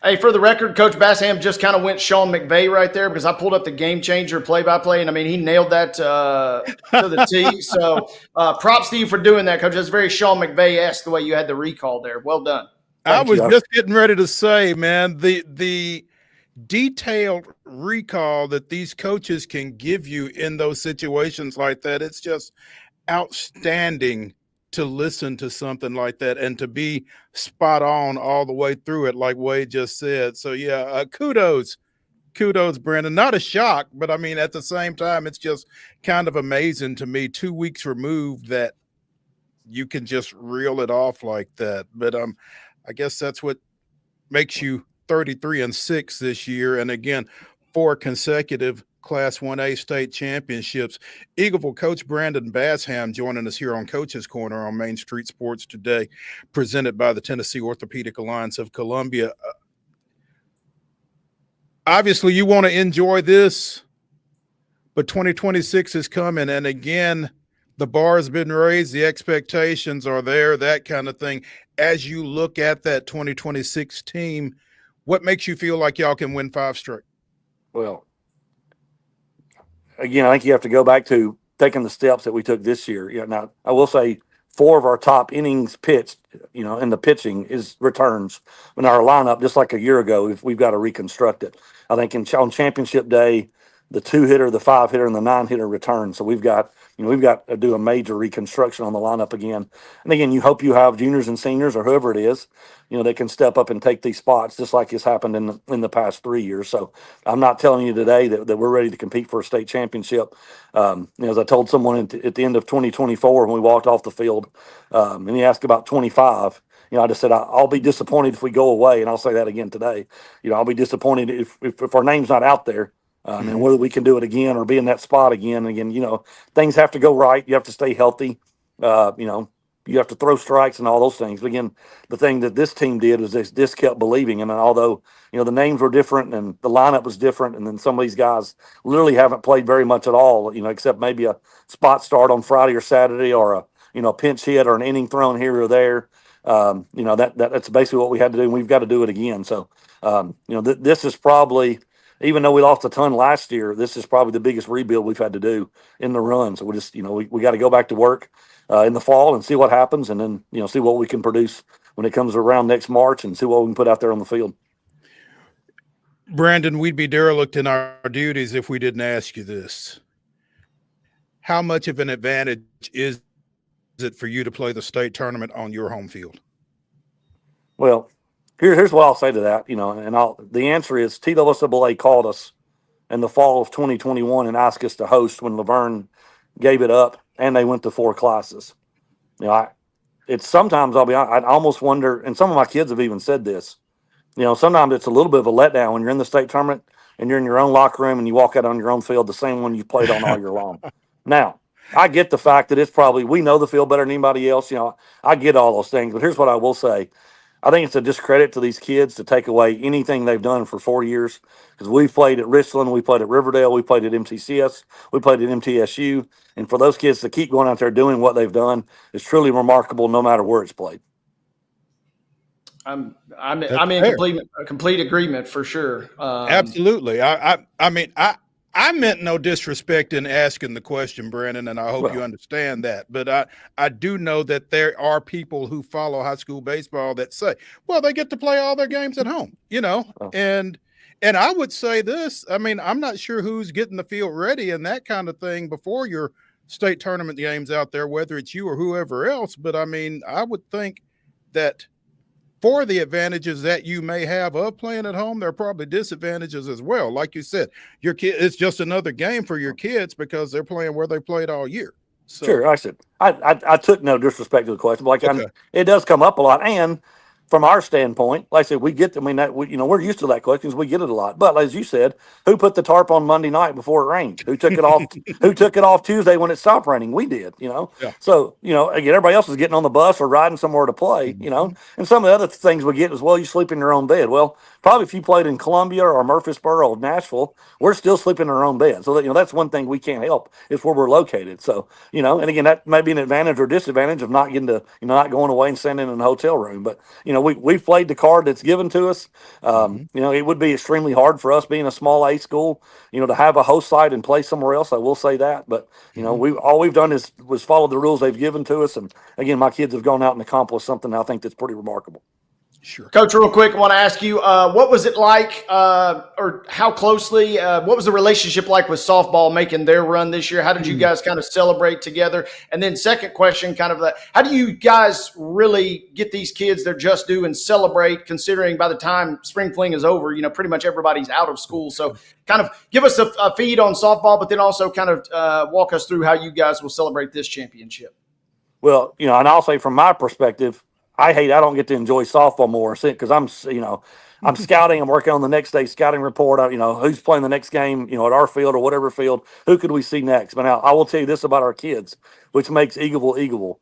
Hey, for the record, Coach BASSHAM just kind of went Sean McVay right there because I pulled up the game changer play-by-play, and I mean, he nailed that to the T. So props to you for doing that, Coach. That's very Sean McVay-esque the way you had the recall there. Well done. I was just getting ready to say, man, the detailed recall that these coaches can give you in those situations like that, it's just outstanding to listen to something like that and to be spot on all the way through it, like Wade just said. So yeah, kudos, Brandon. Not a shock, but I mean, at the same time, it's just kind of amazing to me, 2 weeks removed, that you can just reel it off like that. But I guess that's what makes you 33-6 this year, and again, 4 consecutive Class 1A state championships. Eagleville coach Brandon BASSHAM joining us here on Coach's Corner on Main Street Sports today, presented by the Tennessee Orthopedic Alliance of Columbia. Obviously, you want to enjoy this, but 2026 is coming, and again, the bar has been raised, the expectations are there, that kind of thing. As you look at that 2026 team, what makes you feel like y'all can win 5 straight? Well, again, I think you have to go back to taking the steps that we took this year. You know, now, I will say 4 of our top innings pitched, you know, in the pitching is returns. In our lineup, just like a year ago, we've got to reconstruct it. I think on championship day, the 2-hitter, the 5-hitter, and the 9-hitter return. So we've got to do a major reconstruction on the lineup again. And again, you hope you have juniors and seniors or whoever it is, you know, they can step up and take these spots, just like it's happened in the past 3 years. So I'm not telling you today that we're ready to compete for a state championship. You know, as I told someone at the end of 2024 when we walked off the field, and he asked about 25. You know, I just said I'll be disappointed if we go away, and I'll say that again today. You know, I'll be disappointed if our name's not out there. And whether we can do it again or be in that spot again. Again, you know, things have to go right. You have to stay healthy. You know, you have to throw strikes and all those things. But again, the thing that this team did was they just kept believing. And although, you know, the names were different and the lineup was different, and then some of these guys literally haven't played very much at all, you know, except maybe a spot start on Friday or Saturday, or a, you know, pinch hit or an inning thrown here or there. You know, that's basically what we had to do, and we've got to do it again. So, you know, this is probably, even though we lost a ton last year, this is probably the biggest rebuild we've had to do in the run. So we just, you know, we got to go back to work in the fall and see what happens, and then, you know, see what we can produce when it comes around next March, and see what we can put out there on the field. Brandon, we'd be derelict in our duties if we didn't ask you this. How much of an advantage is it for you to play the state tournament on your home field? Well, here's what I'll say to that, you know, and the answer is TWSAA called us in the fall of 2021 and asked us to host when Laverne gave it up and they went to 4 classes. You know, it's sometimes I'll be honest, I almost wonder, and some of my kids have even said this, you know, sometimes it's a little bit of a letdown when you're in the state tournament and you're in your own locker room and you walk out on your own field, the same one you played on all year long. Now, I get the fact that it's probably, we know the field better than anybody else. You know, I get all those things, but here's what I will say. I think it's a discredit to these kids to take away anything they've done for 4 years, because we've played at Richland, we played at Riverdale, we played at MTCS, we played at MTSU. And for those kids to keep going out there doing what they've done is truly remarkable, no matter where it's played. I'm That's in fair. complete agreement for sure. Absolutely. I mean, I meant no disrespect in asking the question, Brandon, and I hope you understand that. But I do know that there are people who follow high school baseball that say, well, they get to play all their games at home, you know, and I would say this. I mean, I'm not sure who's getting the field ready and that kind of thing before your state tournament games out there, whether it's you or whoever else. But I mean, I would think that for the advantages that you may have of playing at home, there are probably disadvantages as well. Like you said, your kid, it's just another game for your kids because they're playing where they played all year. So, sure, I said I took no disrespect to the question, but like it does come up a lot. And from our standpoint, like I said, we get. I mean, we're used to that question. We get it a lot. But as you said, who put the tarp on Monday night before it rained? Who took it off? Who took it off Tuesday when it stopped raining? We did. You know. Yeah. So again, everybody else is getting on the bus or riding somewhere to play. You know, and some of the other things we get is, well, you sleep in your own bed. Well, probably if you played in Columbia or Murfreesboro or Nashville, we're still sleeping in our own bed. So that, that's one thing we can't help is where we're located. So and again, that may be an advantage or disadvantage of not getting to not going away and staying in a hotel room. But we've played the card that's given to us. It would be extremely hard for us being a small A school, to have a host site and play somewhere else. I will say that, but all we've done was follow the rules they've given to us. And again, my kids have gone out and accomplished something I think that's pretty remarkable. Sure. Coach, real quick, I want to ask you, what was it like, or how closely, what was the relationship like with softball making their run this year? How did you guys kind of celebrate together? And then second question, kind of how do you guys really get these kids their just due and celebrate, considering by the time spring fling is over, pretty much everybody's out of school. So kind of give us a feed on softball, but then also kind of walk us through how you guys will celebrate this championship. Well, and I'll say from my perspective, I don't get to enjoy softball more because I'm scouting. I'm working on the next day's scouting report. Who's playing the next game, at our field or whatever field. Who could we see next? But now I will tell you this about our kids, which makes Eagleville.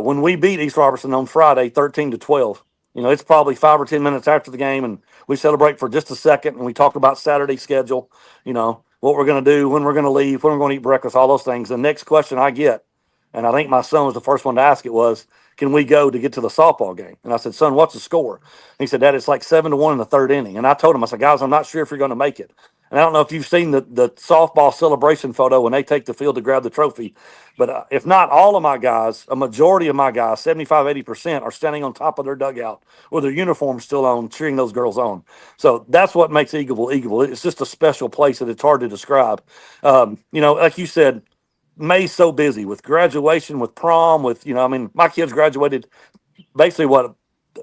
When we beat East Robertson on Friday, 13-12, it's probably 5 or 10 minutes after the game, and we celebrate for just a second, and we talk about Saturday's schedule, what we're going to do, when we're going to leave, when we're going to eat breakfast, all those things. The next question I get, and I think my son was the first one to ask it, was, can we go to get to the softball game? And I said, son, what's the score? And he said, Dad, it's like 7-1 in the third inning. And I told him, I said, guys, I'm not sure if you're going to make it. And I don't know if you've seen the softball celebration photo when they take the field to grab the trophy. But if not all of my guys, a majority of my guys, 75, 80%, are standing on top of their dugout with their uniforms still on, cheering those girls on. So that's what makes Eagleville. It's just a special place that it's hard to describe. Like you said, May's so busy with graduation, with prom, with, my kids graduated basically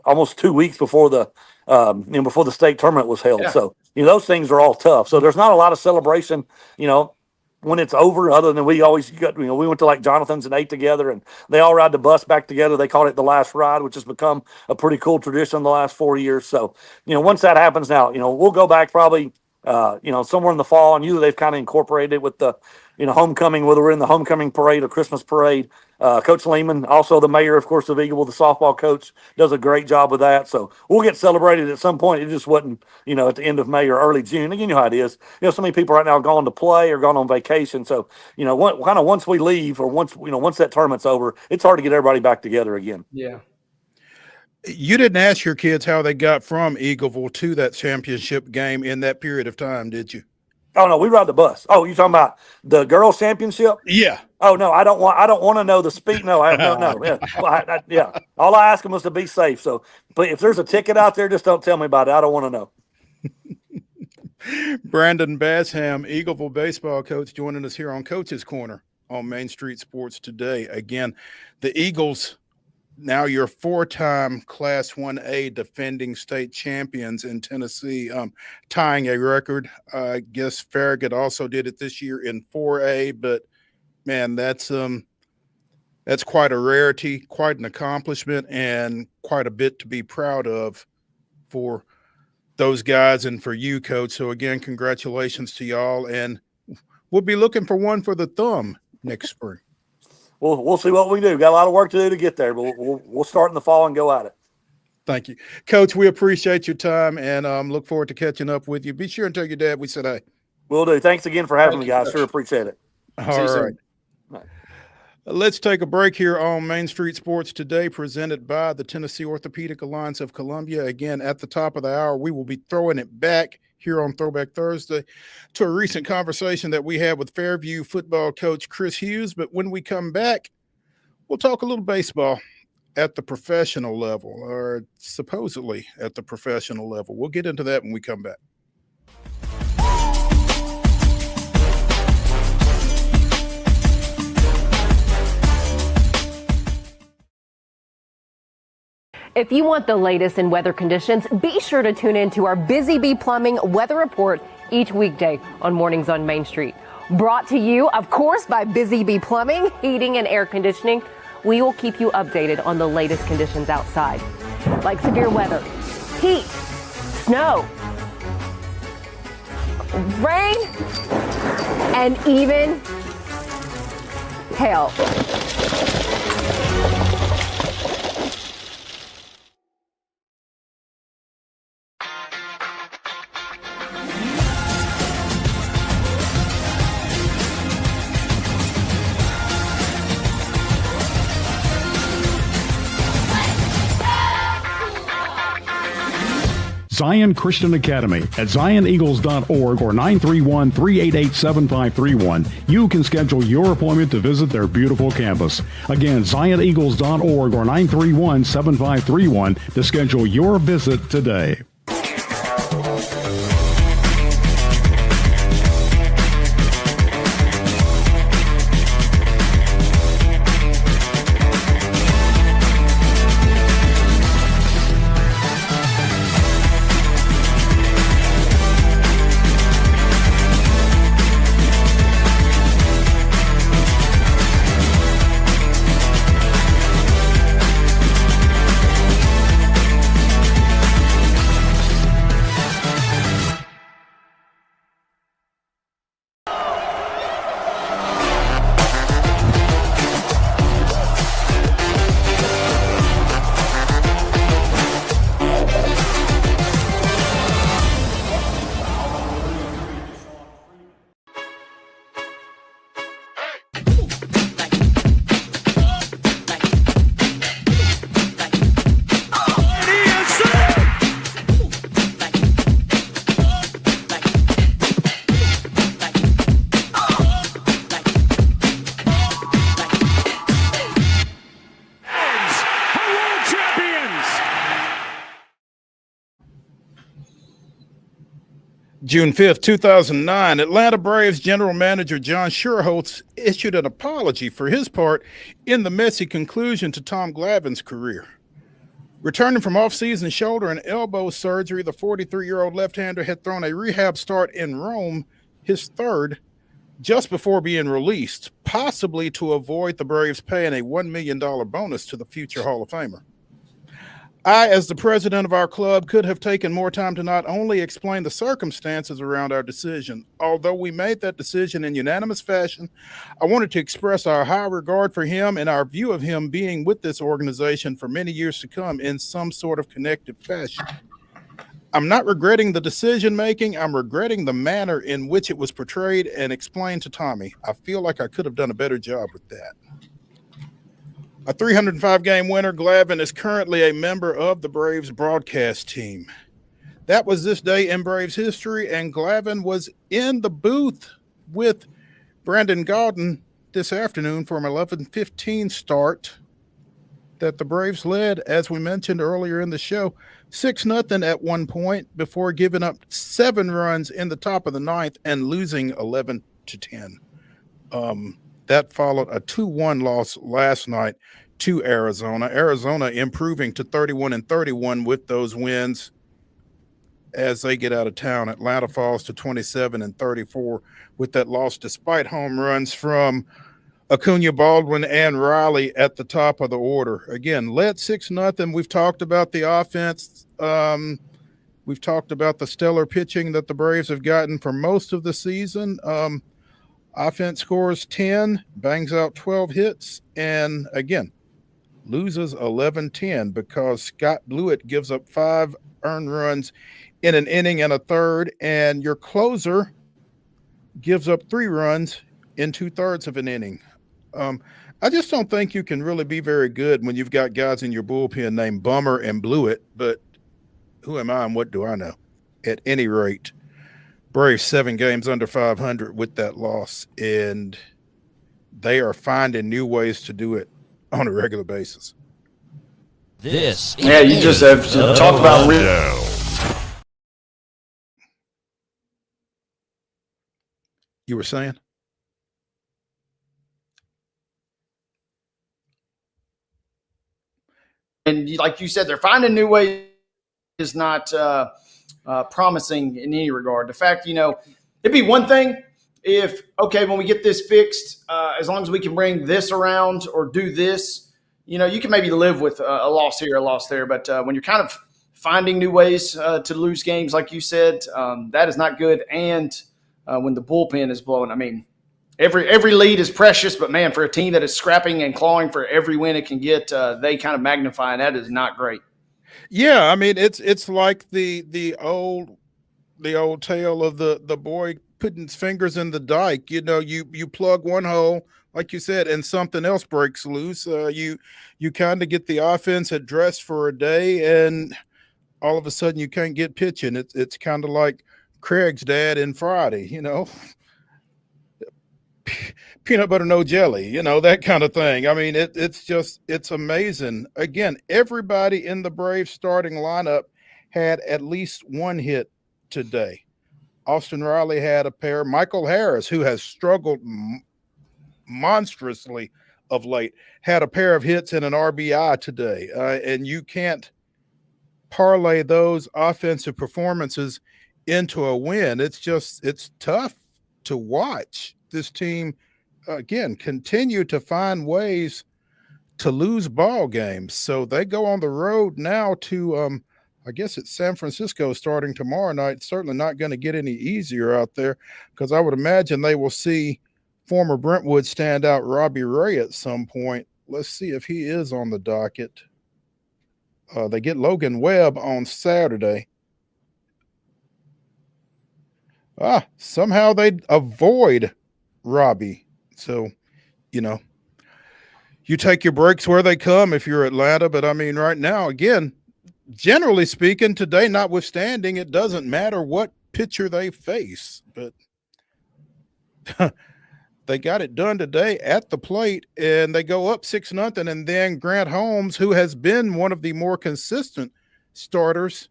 almost 2 weeks before before the state tournament was held. Yeah. So, those things are all tough. So there's not a lot of celebration, when it's over, other than we always got, we went to like Jonathan's and ate together, and they all ride the bus back together. They called it the last ride, which has become a pretty cool tradition in the last 4 years. So, once that happens now, we'll go back probably, somewhere in the fall, and they've kind of incorporated it with the, homecoming, whether we're in the homecoming parade or Christmas parade. Coach Lehman, also the mayor, of course, of Eagleville, the softball coach, does a great job with that. So we'll get celebrated at some point. It just wasn't, at the end of May or early June. And you know how it is. So many people right now are gone to play or gone on vacation. So, once we leave or once that tournament's over, it's hard to get everybody back together again. Yeah. You didn't ask your kids how they got from Eagleville to that championship game in that period of time, did you? Oh no, we ride the bus. Oh, you talking about the girls' championship? Yeah. Oh no, I don't want to know the speed. No. Yeah. Well, yeah. All I asked them was to be safe. So, but if there's a ticket out there, just don't tell me about it. I don't want to know. Brandon BASSHAM, Eagleville baseball coach, joining us here on Coach's Corner on Main Street Sports today. Again, the Eagles, now you're 4-time Class 1A defending state champions in Tennessee, tying a record. I guess Farragut also did it this year in 4A, but man, that's That's quite a rarity, quite an accomplishment, and quite a bit to be proud of for those guys and for you, Coach. So again, congratulations to y'all, and we'll be looking for one for the thumb next spring. We'll see what we do. Got a lot of work to do to get there, but we'll start in the fall and go at it. Thank you, Coach. We appreciate your time and look forward to catching up with you. Be sure and tell your dad we said hey. Will do. Thanks again for having me, guys. Sure appreciate it. All right. Let's take a break here on Main Street Sports Today, presented by the Tennessee Orthopedic Alliance of Columbia. Again, at the top of the hour, we will be throwing it back here on Throwback Thursday to a recent conversation that we had with Fairview football coach Chris Hughes. But when we come back, we'll talk a little baseball at the professional level, or supposedly at the professional level. We'll get into that when we come back. If you want the latest in weather conditions, be sure to tune in to our Busy Bee Plumbing weather report each weekday on Mornings on Main Street. Brought to you, of course, by Busy Bee Plumbing, Heating and Air Conditioning. We will keep you updated on the latest conditions outside, like severe weather, heat, snow, rain, and even hail. Zion Christian Academy at zioneagles.org or 931-388-7531. You can schedule your appointment to visit their beautiful campus. Again, zioneagles.org or 931-7531 to schedule your visit today. June 5th, 2009, Atlanta Braves general manager John Schuerholz issued an apology for his part in the messy conclusion to Tom Glavine's career. Returning from off-season shoulder and elbow surgery, the 43-year-old left-hander had thrown a rehab start in Rome, his third, just before being released, possibly to avoid the Braves paying a $1 million bonus to the future Hall of Famer. I, as the president of our club, could have taken more time to not only explain the circumstances around our decision. Although we made that decision in unanimous fashion, I wanted to express our high regard for him and our view of him being with this organization for many years to come in some sort of connected fashion. I'm not regretting the decision making. I'm regretting the manner in which it was portrayed and explained to Tommy. I feel like I could have done a better job with that. A 305-game winner, Glavine is currently a member of the Braves broadcast team. That was this day in Braves history, and Glavine was in the booth with Brandon Gaudin this afternoon for an 11:15 start that the Braves led, as we mentioned earlier in the show, 6-0 at one point before giving up 7 runs in the top of the ninth and losing 11-10. That followed a 2-1 loss last night to Arizona. Arizona improving to 31-31 with those wins as they get out of town. Atlanta falls to 27-34 with that loss, despite home runs from Acuna, Baldwin, and Riley at the top of the order. Again, led 6-0. We've talked about the offense. We've talked about the stellar pitching that the Braves have gotten for most of the season. Offense scores 10, bangs out 12 hits, and again, loses 11-10 because Scott Blewett gives up 5 earned runs in an inning and a third, and your closer gives up 3 runs in 2/3 of an inning. I just don't think you can really be very good when you've got guys in your bullpen named Bummer and Blewett, but who am I and what do I know? At any rate, Braves 7 games under 500 with that loss, and they are finding new ways to do it on a regular basis. This Yeah, you just have to talk about You were saying? and like you said, they're finding new ways is not promising in any regard. The fact, it'd be one thing if, okay, when we get this fixed, as long as we can bring this around or do this, you can maybe live with a loss here, a loss there. But when you're kind of finding new ways to lose games, like you said, that is not good. And when the bullpen is blowing, I mean, every lead is precious, but man, for a team that is scrapping and clawing for every win it can get, they kind of magnify, and that is not great. Yeah, I mean it's like the old tale of the boy putting his fingers in the dike. You plug one hole, like you said, and something else breaks loose. You kind of get the offense addressed for a day, and all of a sudden you can't get pitching. It's kind of like Craig's dad in Friday, peanut butter, no jelly, that kind of thing. I mean, it's amazing. Again, everybody in the Braves starting lineup had at least one hit today. Austin Riley had a pair. Michael Harris, who has struggled monstrously of late, had a pair of hits and an RBI today. And you can't parlay those offensive performances into a win. It's tough to watch this team again continue to find ways to lose ball games. So they go on the road now to I guess it's San Francisco starting tomorrow night. It's certainly not going to get any easier out there, because I would imagine they will see former Brentwood standout Robbie Ray at some point. Let's see if he is on the docket. They get Logan Webb on Saturday. Somehow they avoid Robbie. So, you take your breaks where they come if you're Atlanta. But I mean, right now, again, generally speaking, today notwithstanding, it doesn't matter what pitcher they face. But they got it done today at the plate, and they go up 6-0. And then Grant Holmes, who has been one of the more consistent starters,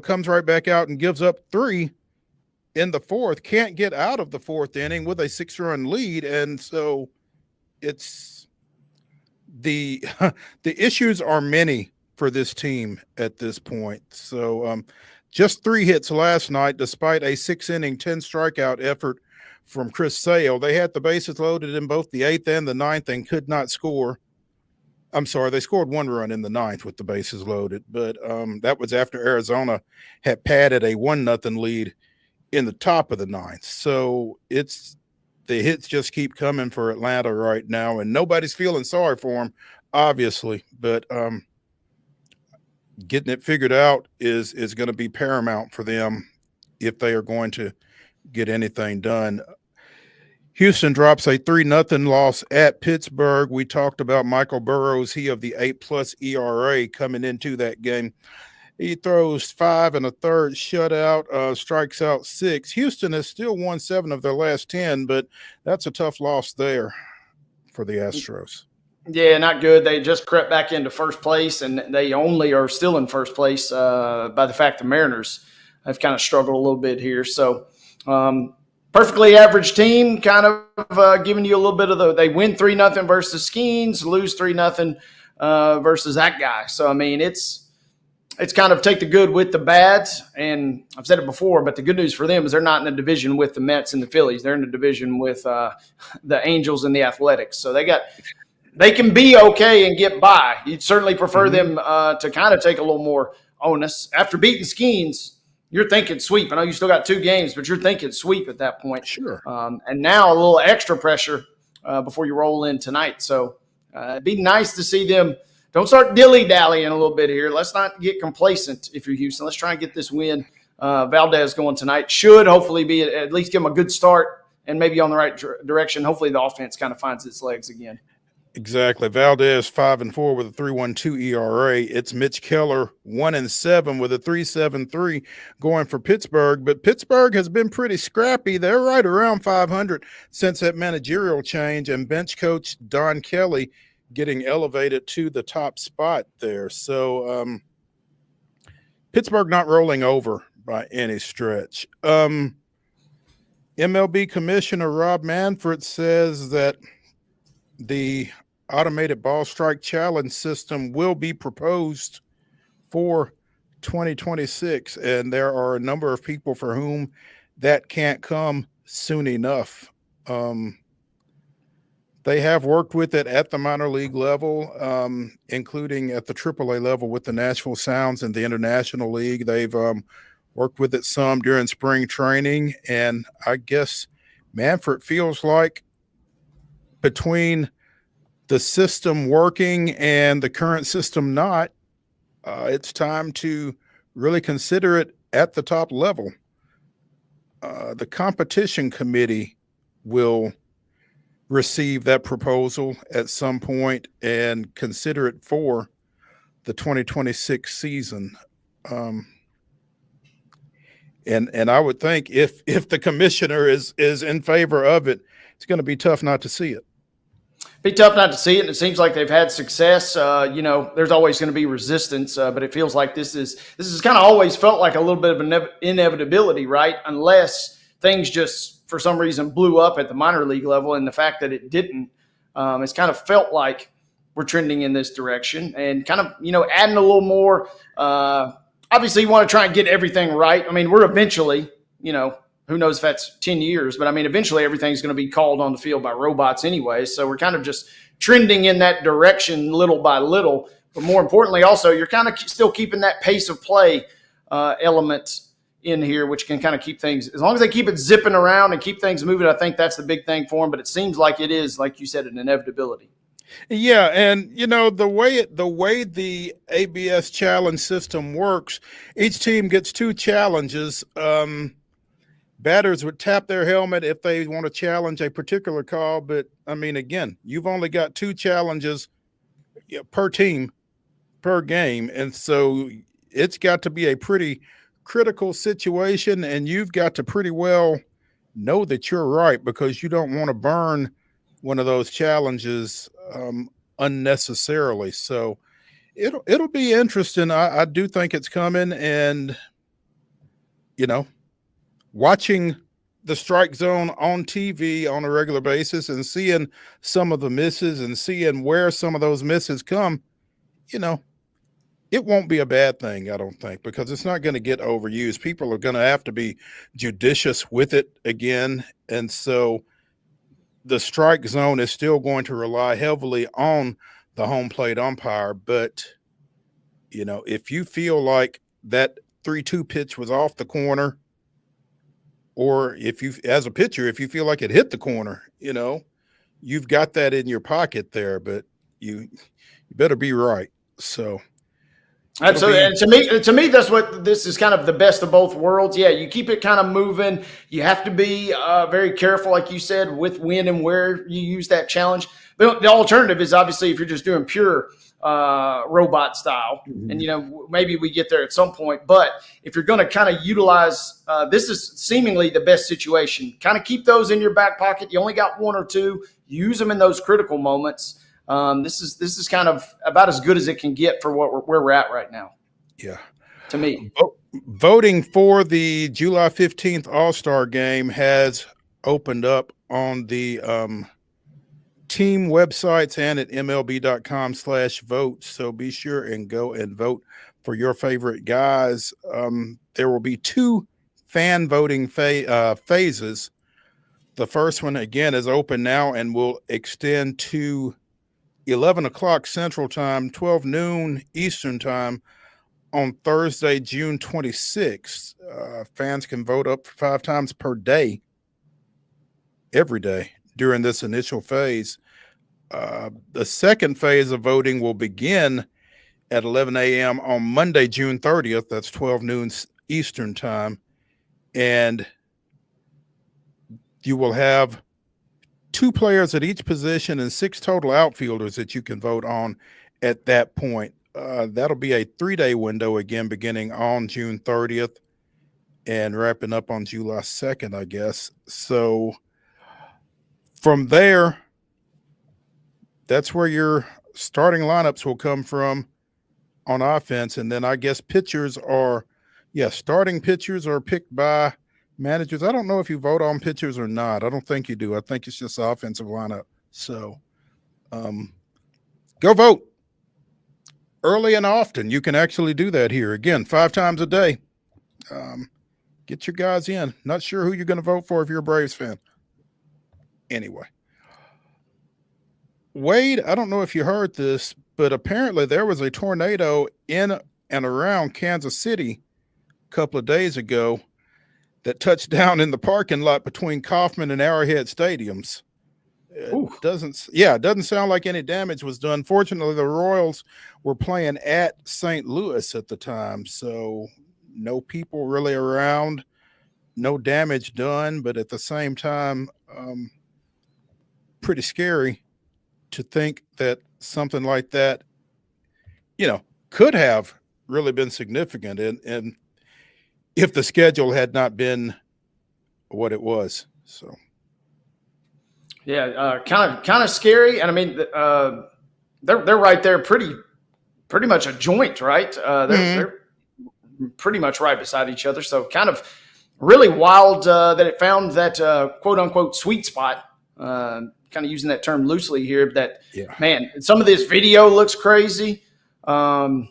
comes right back out and gives up 3 in the 4th, can't get out of the 4th inning with a 6-run lead. And so it's the issues are many for this team at this point. So just 3 hits last night, despite a 6-inning, 10 strikeout effort from Chris Sale. They had the bases loaded in both the 8th and the 9th and could not score. I'm sorry, they scored 1 run in the 9th with the bases loaded, but that was after Arizona had padded a 1-0 lead in the top of the 9th. So the hits just keep coming for Atlanta right now, and nobody's feeling sorry for them, obviously, but getting it figured out is going to be paramount for them if they are going to get anything done. Houston drops a 3-0 loss at Pittsburgh. We talked about Michael Burrows, he of the 8+ ERA coming into that game. He throws 5 1/3 shutout, strikes out 6. Houston has still won 7 of their last 10, but that's a tough loss there for the Astros. Yeah, not good. They just crept back into first place, and they only are still in first place by the fact the Mariners have kind of struggled a little bit here. So perfectly average team, kind of giving you a little bit of they win 3-0 versus Skeens, lose 3-0 versus that guy. So, I mean, it's it's kind of take the good with the bads. And I've said it before, but the good news for them is they're not in the division with the Mets and the Phillies. They're in the division with the Angels and the Athletics. So they can be okay and get by. You'd certainly prefer them to kind of take a little more onus. After beating Skeens, you're thinking sweep. I know you still got 2 games, but you're thinking sweep at that point. Sure. And now a little extra pressure before you roll in tonight. So it'd be nice to see them. Don't start dilly-dallying a little bit here. Let's not get complacent if you're Houston. Let's try and get this win. Valdez going tonight should hopefully be at least give them a good start and maybe on the right direction. Hopefully the offense kind of finds its legs again. Exactly. Valdez 5-4 with a 3.12 ERA. It's Mitch Keller 1-7 with a 3.73 going for Pittsburgh. But Pittsburgh has been pretty scrappy. They're right around 500 since that managerial change, and bench coach Don Kelly getting elevated to the top spot there. So Pittsburgh not rolling over by any stretch. MLB Commissioner Rob Manfred says that the automated ball strike challenge system will be proposed for 2026, and there are a number of people for whom that can't come soon enough. They have worked with it at the minor league level, including at the AAA level with the Nashville Sounds and the International League. They've worked with it some during spring training, and I guess Manfred feels like between the system working and the current system not, it's time to really consider it at the top level. The competition committee will receive that proposal at some point and consider it for the 2026 season. And I would think if the commissioner is in favor of it, it's going to be tough not to see it. Be tough not to see it, and it seems like they've had success. There's always going to be resistance, but it feels like this is kind of always felt like a little bit of an inevitability, right? Unless things just for some reason blew up at the minor league level, and the fact that it didn't, it's kind of felt like we're trending in this direction, and kind of adding a little more. Obviously, you want to try and get everything right. I mean, we're eventually, who knows if that's 10 years, but I mean, eventually everything's going to be called on the field by robots anyway. So we're kind of just trending in that direction little by little. But more importantly, also, you're kind of still keeping that pace of play element in here, which can kind of keep things, as long as they keep it zipping around and keep things moving, I think that's the big thing for them. But it seems like it is, like you said, an inevitability. Yeah, and the way the ABS challenge system works, each team gets 2 challenges. Batters would tap their helmet if they want to challenge a particular call, but I mean, again, you've only got 2 challenges per team per game, and so it's got to be a pretty critical situation, and you've got to pretty well know that you're right, because you don't want to burn one of those challenges unnecessarily. So it'll be interesting. I do think it's coming, and watching the strike zone on TV on a regular basis and seeing some of the misses and seeing where some of those misses come, it won't be a bad thing, I don't think, because it's not going to get overused. People are going to have to be judicious with it again. And so the strike zone is still going to rely heavily on the home plate umpire. But, if you feel like that 3-2 pitch was off the corner, or if you, as a pitcher, if you feel like it hit the corner, you've got that in your pocket there, but you better be right. So absolutely. And to me, that's what this is, kind of the best of both worlds. Yeah, you keep it kind of moving. You have to be very careful, like you said, with when and where you use that challenge. The alternative is obviously if you're just doing pure robot style, and maybe we get there at some point. But if you're going to kind of utilize, this is seemingly the best situation. Kind of keep those in your back pocket. You only got 1 or 2. Use them in those critical moments. This is kind of about as good as it can get for where we're at right now. Yeah, to me, voting for the July 15th All-Star Game has opened up on the team websites and at MLB.com/vote. So be sure and go and vote for your favorite guys. There will be 2 fan voting phases. The first one, again, is open now and will extend to 11 o'clock Central Time, 12 noon Eastern Time on Thursday, June 26th. Fans can vote up to 5 times per day, every day, during this initial phase. The second phase of voting will begin at 11 a.m. on Monday, June 30th. That's 12 noon Eastern Time. And you will have 2 players at each position and 6 total outfielders that you can vote on at that point. That'll be a 3-day window, again, beginning on June 30th and wrapping up on July 2nd, I guess. So from there, that's where your starting lineups will come from on offense. And then I guess starting pitchers are picked by managers. I don't know if you vote on pitchers or not. I don't think you do. I think it's just the offensive lineup. So go vote early and often. You can actually do that here. Again, 5 times a day. Get your guys in. Not sure who you're going to vote for if you're a Braves fan. Anyway. Wade, I don't know if you heard this, but apparently there was a tornado in and around Kansas City a couple of days ago that touched down in the parking lot between Kauffman and Arrowhead stadiums. It doesn't sound like any damage was done. Fortunately, the Royals were playing at St. Louis at the time, so no people really around, no damage done, but at the same time, pretty scary to think that something like that, could have really been significant. And if the schedule had not been what it was. So. Yeah. Kind of scary. And I mean, they're right there pretty much a joint, right? They're pretty much right beside each other. So kind of really wild that it found that quote unquote sweet spot. Kind of using that term loosely here, man, some of this video looks crazy. It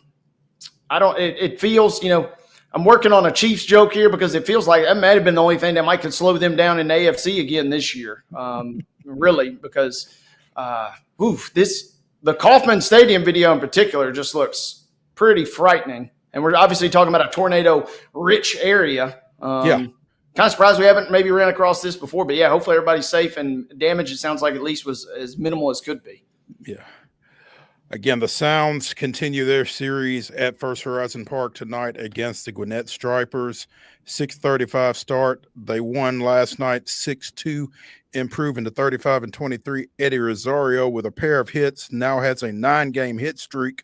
feels, I'm working on a Chiefs joke here because it feels like that might have been the only thing that might could slow them down in the AFC again this year. Really, because the Kauffman Stadium video in particular just looks pretty frightening. And we're obviously talking about a tornado-rich area. Kind of surprised we haven't maybe ran across this before, but yeah, hopefully everybody's safe and damage, it sounds like at least was as minimal as could be. Yeah. Again, the Sounds continue their series at First Horizon Park tonight against the Gwinnett Stripers. 6:35 start. They won last night 6-2, improving to 35-23. Eddie Rosario with a pair of hits now has a 9-game hit streak.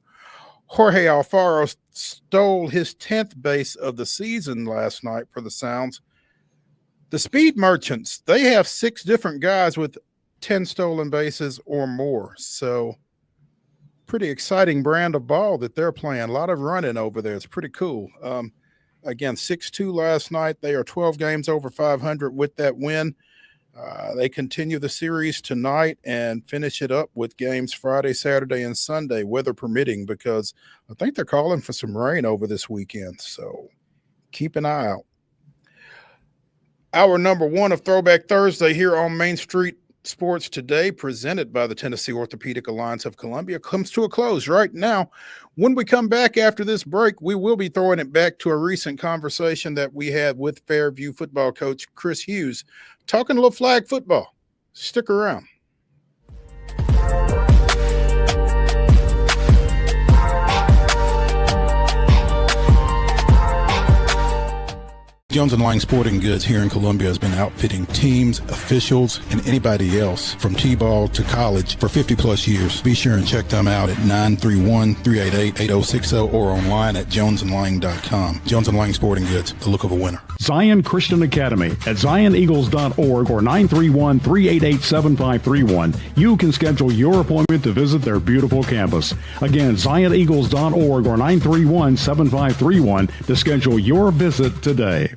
Jorge Alfaro stole his 10th base of the season last night for the Sounds. The Speed Merchants, they have 6 different guys with 10 stolen bases or more. So pretty exciting brand of ball that they're playing. A lot of running over there. It's pretty cool. Again, 6-2 last night. They are 12 games over 500 with that win. They continue the series tonight and finish it up with games Friday, Saturday, and Sunday, weather permitting, because I think they're calling for some rain over this weekend. So keep an eye out. Hour number 1 of Throwback Thursday here on Main Street Sports Today, presented by the Tennessee Orthopedic Alliance of Columbia, comes to a close right now. When we come back after this break, we will be throwing it back to a recent conversation that we had with Fairview football coach Chris Hughes, talking a little flag football. Stick around. Jones & Lang Sporting Goods here in Columbia has been outfitting teams, officials, and anybody else from T-ball to college for 50-plus years. Be sure and check them out at 931-388-8060 or online at jonesandlang.com. Jones & Lang Sporting Goods, the look of a winner. Zion Christian Academy at zioneagles.org or 931-388-7531. You can schedule your appointment to visit their beautiful campus. Again, zioneagles.org or 931-7531 to schedule your visit today.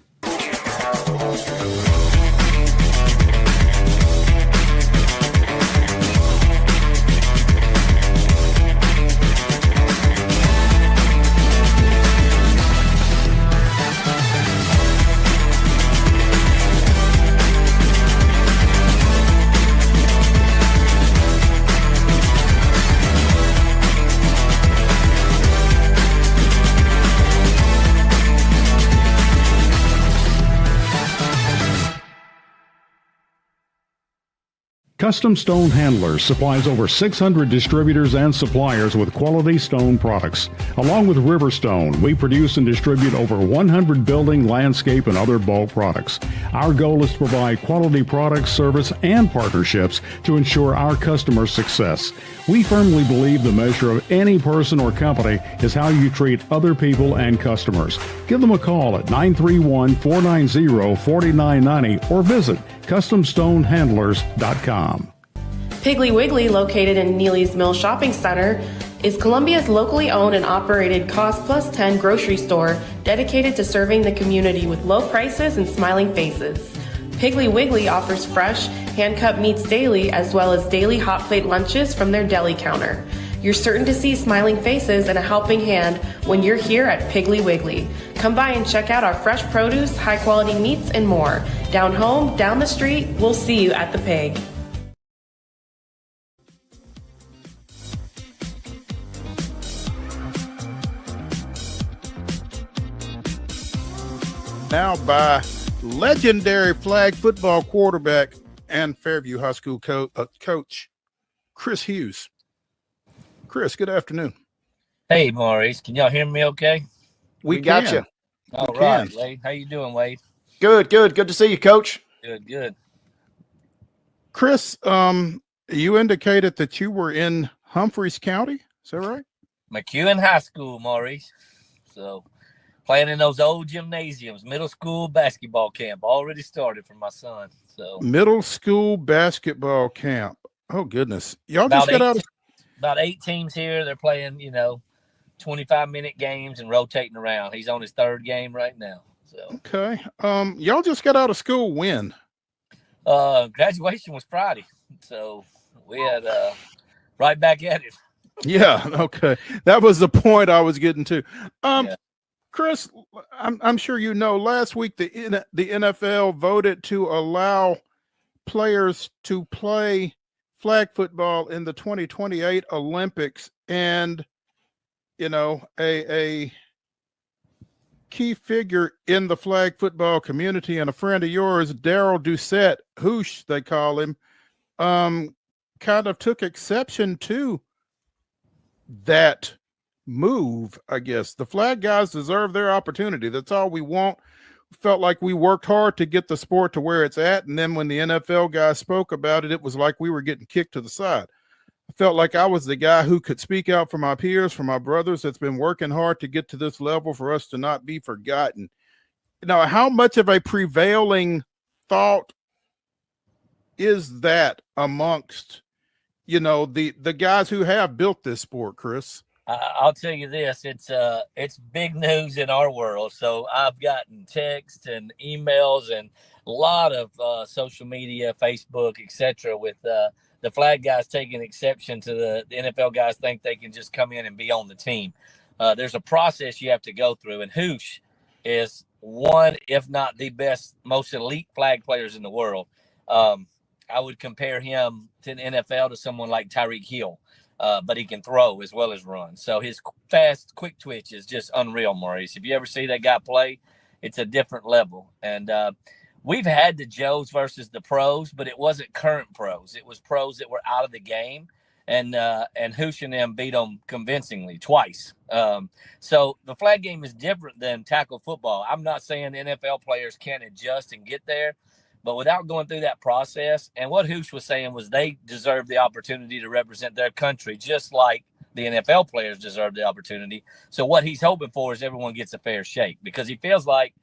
Custom Stone Handlers supplies over 600 distributors and suppliers with quality stone products. Along with Riverstone, we produce and distribute over 100 building, landscape, and other bulk products. Our goal is to provide quality products, service, and partnerships to ensure our customers' success. We firmly believe the measure of any person or company is how you treat other people and customers. Give them a call at 931-490-4990 or visit CustomStoneHandlers.com. Piggly Wiggly, located in Neely's Mill Shopping Center, is Columbia's locally owned and operated Cost Plus 10 grocery store dedicated to serving the community with low prices and smiling faces. Piggly Wiggly offers fresh, hand-cut meats daily as well as daily hot plate lunches from their deli counter. You're certain to see smiling faces and a helping hand when you're here at Piggly Wiggly. Come by and check out our fresh produce, high-quality meats, and more. Down home, down the street, we'll see you at the Pig. Now by legendary flag football quarterback and Fairview High School coach Chris Hughes. Chris, good afternoon. Hey, Maurice. Can y'all hear me okay? We got you. All right, Wade. How you doing, Wade? Good. Good to see you, Coach. Good. Chris, you indicated that you were in Humphreys County. Is that right? McEwen High School, Maurice. So playing in those old gymnasiums, middle school basketball camp already started for my son. So middle school basketball camp. Oh, goodness. Y'all just got out of about 8 teams here. They're playing, 25-minute games and rotating around. He's on his 3rd game right now. So okay. Y'all just got out of school when? Graduation was Friday. So we had right back at it. Yeah, okay. That was the point I was getting to. Yeah. Chris, I'm sure you know, last week the NFL voted to allow players to play flag football in the 2028 Olympics, and a key figure in the flag football community and a friend of yours, Daryl Doucette, Hoosh they call him, kind of took exception to that move. I guess the flag guys deserve their opportunity. That's all we want. Felt like we worked hard to get the sport to where it's at, and then when the NFL guys spoke about it, it was like we were getting kicked to the side. I felt like I was the guy who could speak out for my peers, for my brothers that's been working hard to get to this level for us to not be forgotten. How much of a prevailing thought is that amongst the guys who have built this sport, Chris? I'll tell you this, it's big news in our world. So I've gotten texts and emails and a lot of social media, Facebook, etc., with the flag guys taking exception to the NFL guys think they can just come in and be on the team. There's a process you have to go through, and Hoosh is one, if not the best, most elite flag players in the world. I would compare him to the NFL to someone like Tyreek Hill. But he can throw as well as run. So his fast, quick twitch is just unreal, Maurice. If you ever see that guy play, it's a different level. And we've had the Joes versus the pros, but it wasn't current pros. It was pros that were out of the game. And Hoosh and them beat them convincingly twice. So the flag game is different than tackle football. I'm not saying NFL players can't adjust and get there, but without going through that process, and what Hoosh was saying was they deserve the opportunity to represent their country just like the NFL players deserve the opportunity. So what he's hoping for is everyone gets a fair shake, because he feels like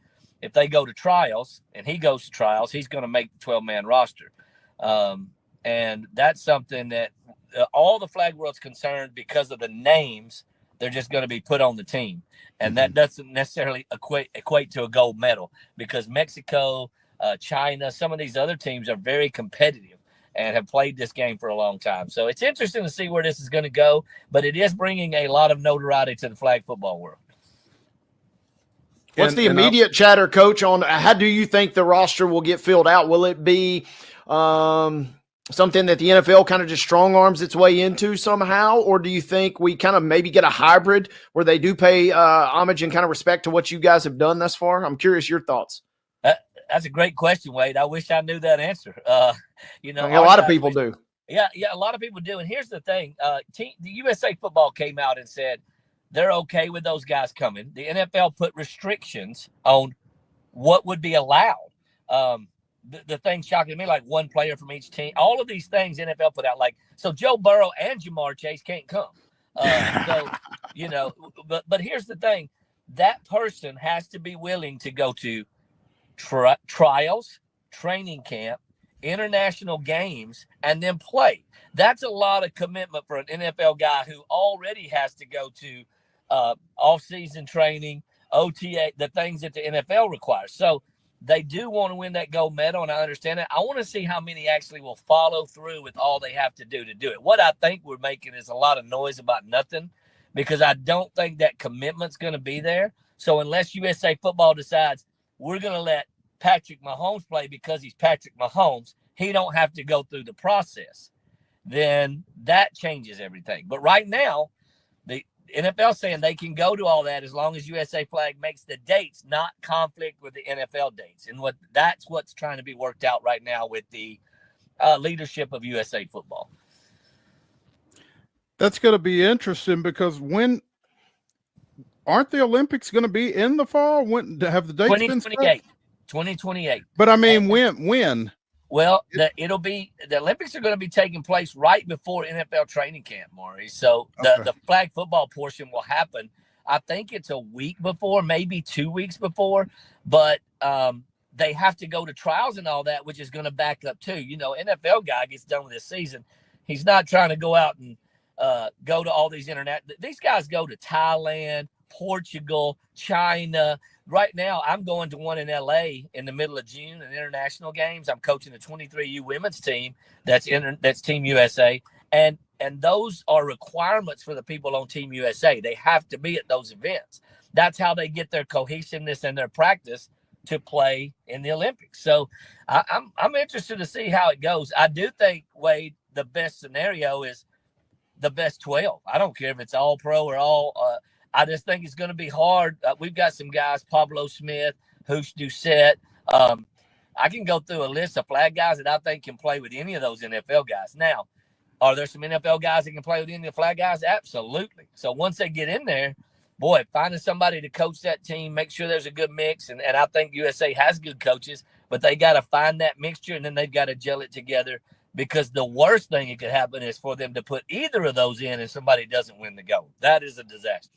if they go to trials and he goes to trials, he's going to make the 12-man roster. And that's something that all the flag world's concerned because of the names. They're just going to be put on the team. And that doesn't necessarily equate to a gold medal, because Mexico, China, some of these other teams are very competitive and have played this game for a long time. So it's interesting to see where this is going to go, but it is bringing a lot of notoriety to the flag football world. What's the immediate chatter, Coach, on how do you think the roster will get filled out? Will it be something that the NFL kind of just strong arms its way into somehow? Or do you think we kind of maybe get a hybrid where they do pay homage and kind of respect to what you guys have done thus far? I'm curious your thoughts. That's a great question, Wade. I wish I knew that answer. You know, A lot of people do. Yeah, a lot of people do. And here's the thing: the USA Football came out and said they're okay with those guys coming. The NFL put restrictions on what would be allowed. The thing shocking me, like one player from each team. All of these things NFL put out, like so Joe Burrow and Jamar Chase can't come. So you know, but here's the thing: that person has to be willing to go to trials, training camp, international games, and then play. That's a lot of commitment for an NFL guy who already has to go to off-season training, OTA, the things that the NFL requires. So they do want to win that gold medal, and I understand that. I want to see how many actually will follow through with all they have to do it. What I think we're making is a lot of noise about nothing, because I don't think that commitment's going to be there. So unless USA Football decides we're going to let Patrick Mahomes play because he's Patrick Mahomes, he don't have to go through the process, then that changes everything. But right now, the NFL saying they can go to all that as long as USA flag makes the dates not conflict with the NFL dates. And that's what's trying to be worked out right now with the leadership of USA Football. That's going to be interesting, because aren't the Olympics going to be in the fall? When have the dates been set? 2028. But I mean, when? Well, the Olympics are going to be taking place right before NFL training camp, Maury. So the flag football portion will happen. I think it's a week before, maybe 2 weeks before, but they have to go to trials and all that, which is going to back up too. You know, NFL guy gets done with this season. He's not trying to go out and go to all these these guys go to Thailand, Portugal, China. Right now, I'm going to one in LA in the middle of June, an international games. I'm coaching a 23U women's team that's Team USA, and those are requirements for the people on Team USA. They have to be at those events. That's how they get their cohesiveness and their practice to play in the Olympics. So I'm interested to see how it goes. I do think, Wade, the best scenario is the best 12. I don't care if it's all pro or all. I just think it's going to be hard. We've got some guys, Pablo Smith, Hoosh Doucette. I can go through a list of flag guys that I think can play with any of those NFL guys. Now, are there some NFL guys that can play with any of the flag guys? Absolutely. So once they get in there, boy, finding somebody to coach that team, make sure there's a good mix. And I think USA has good coaches, but they got to find that mixture, and then they've got to gel it together, because the worst thing that could happen is for them to put either of those in and somebody doesn't win the gold. That is a disaster.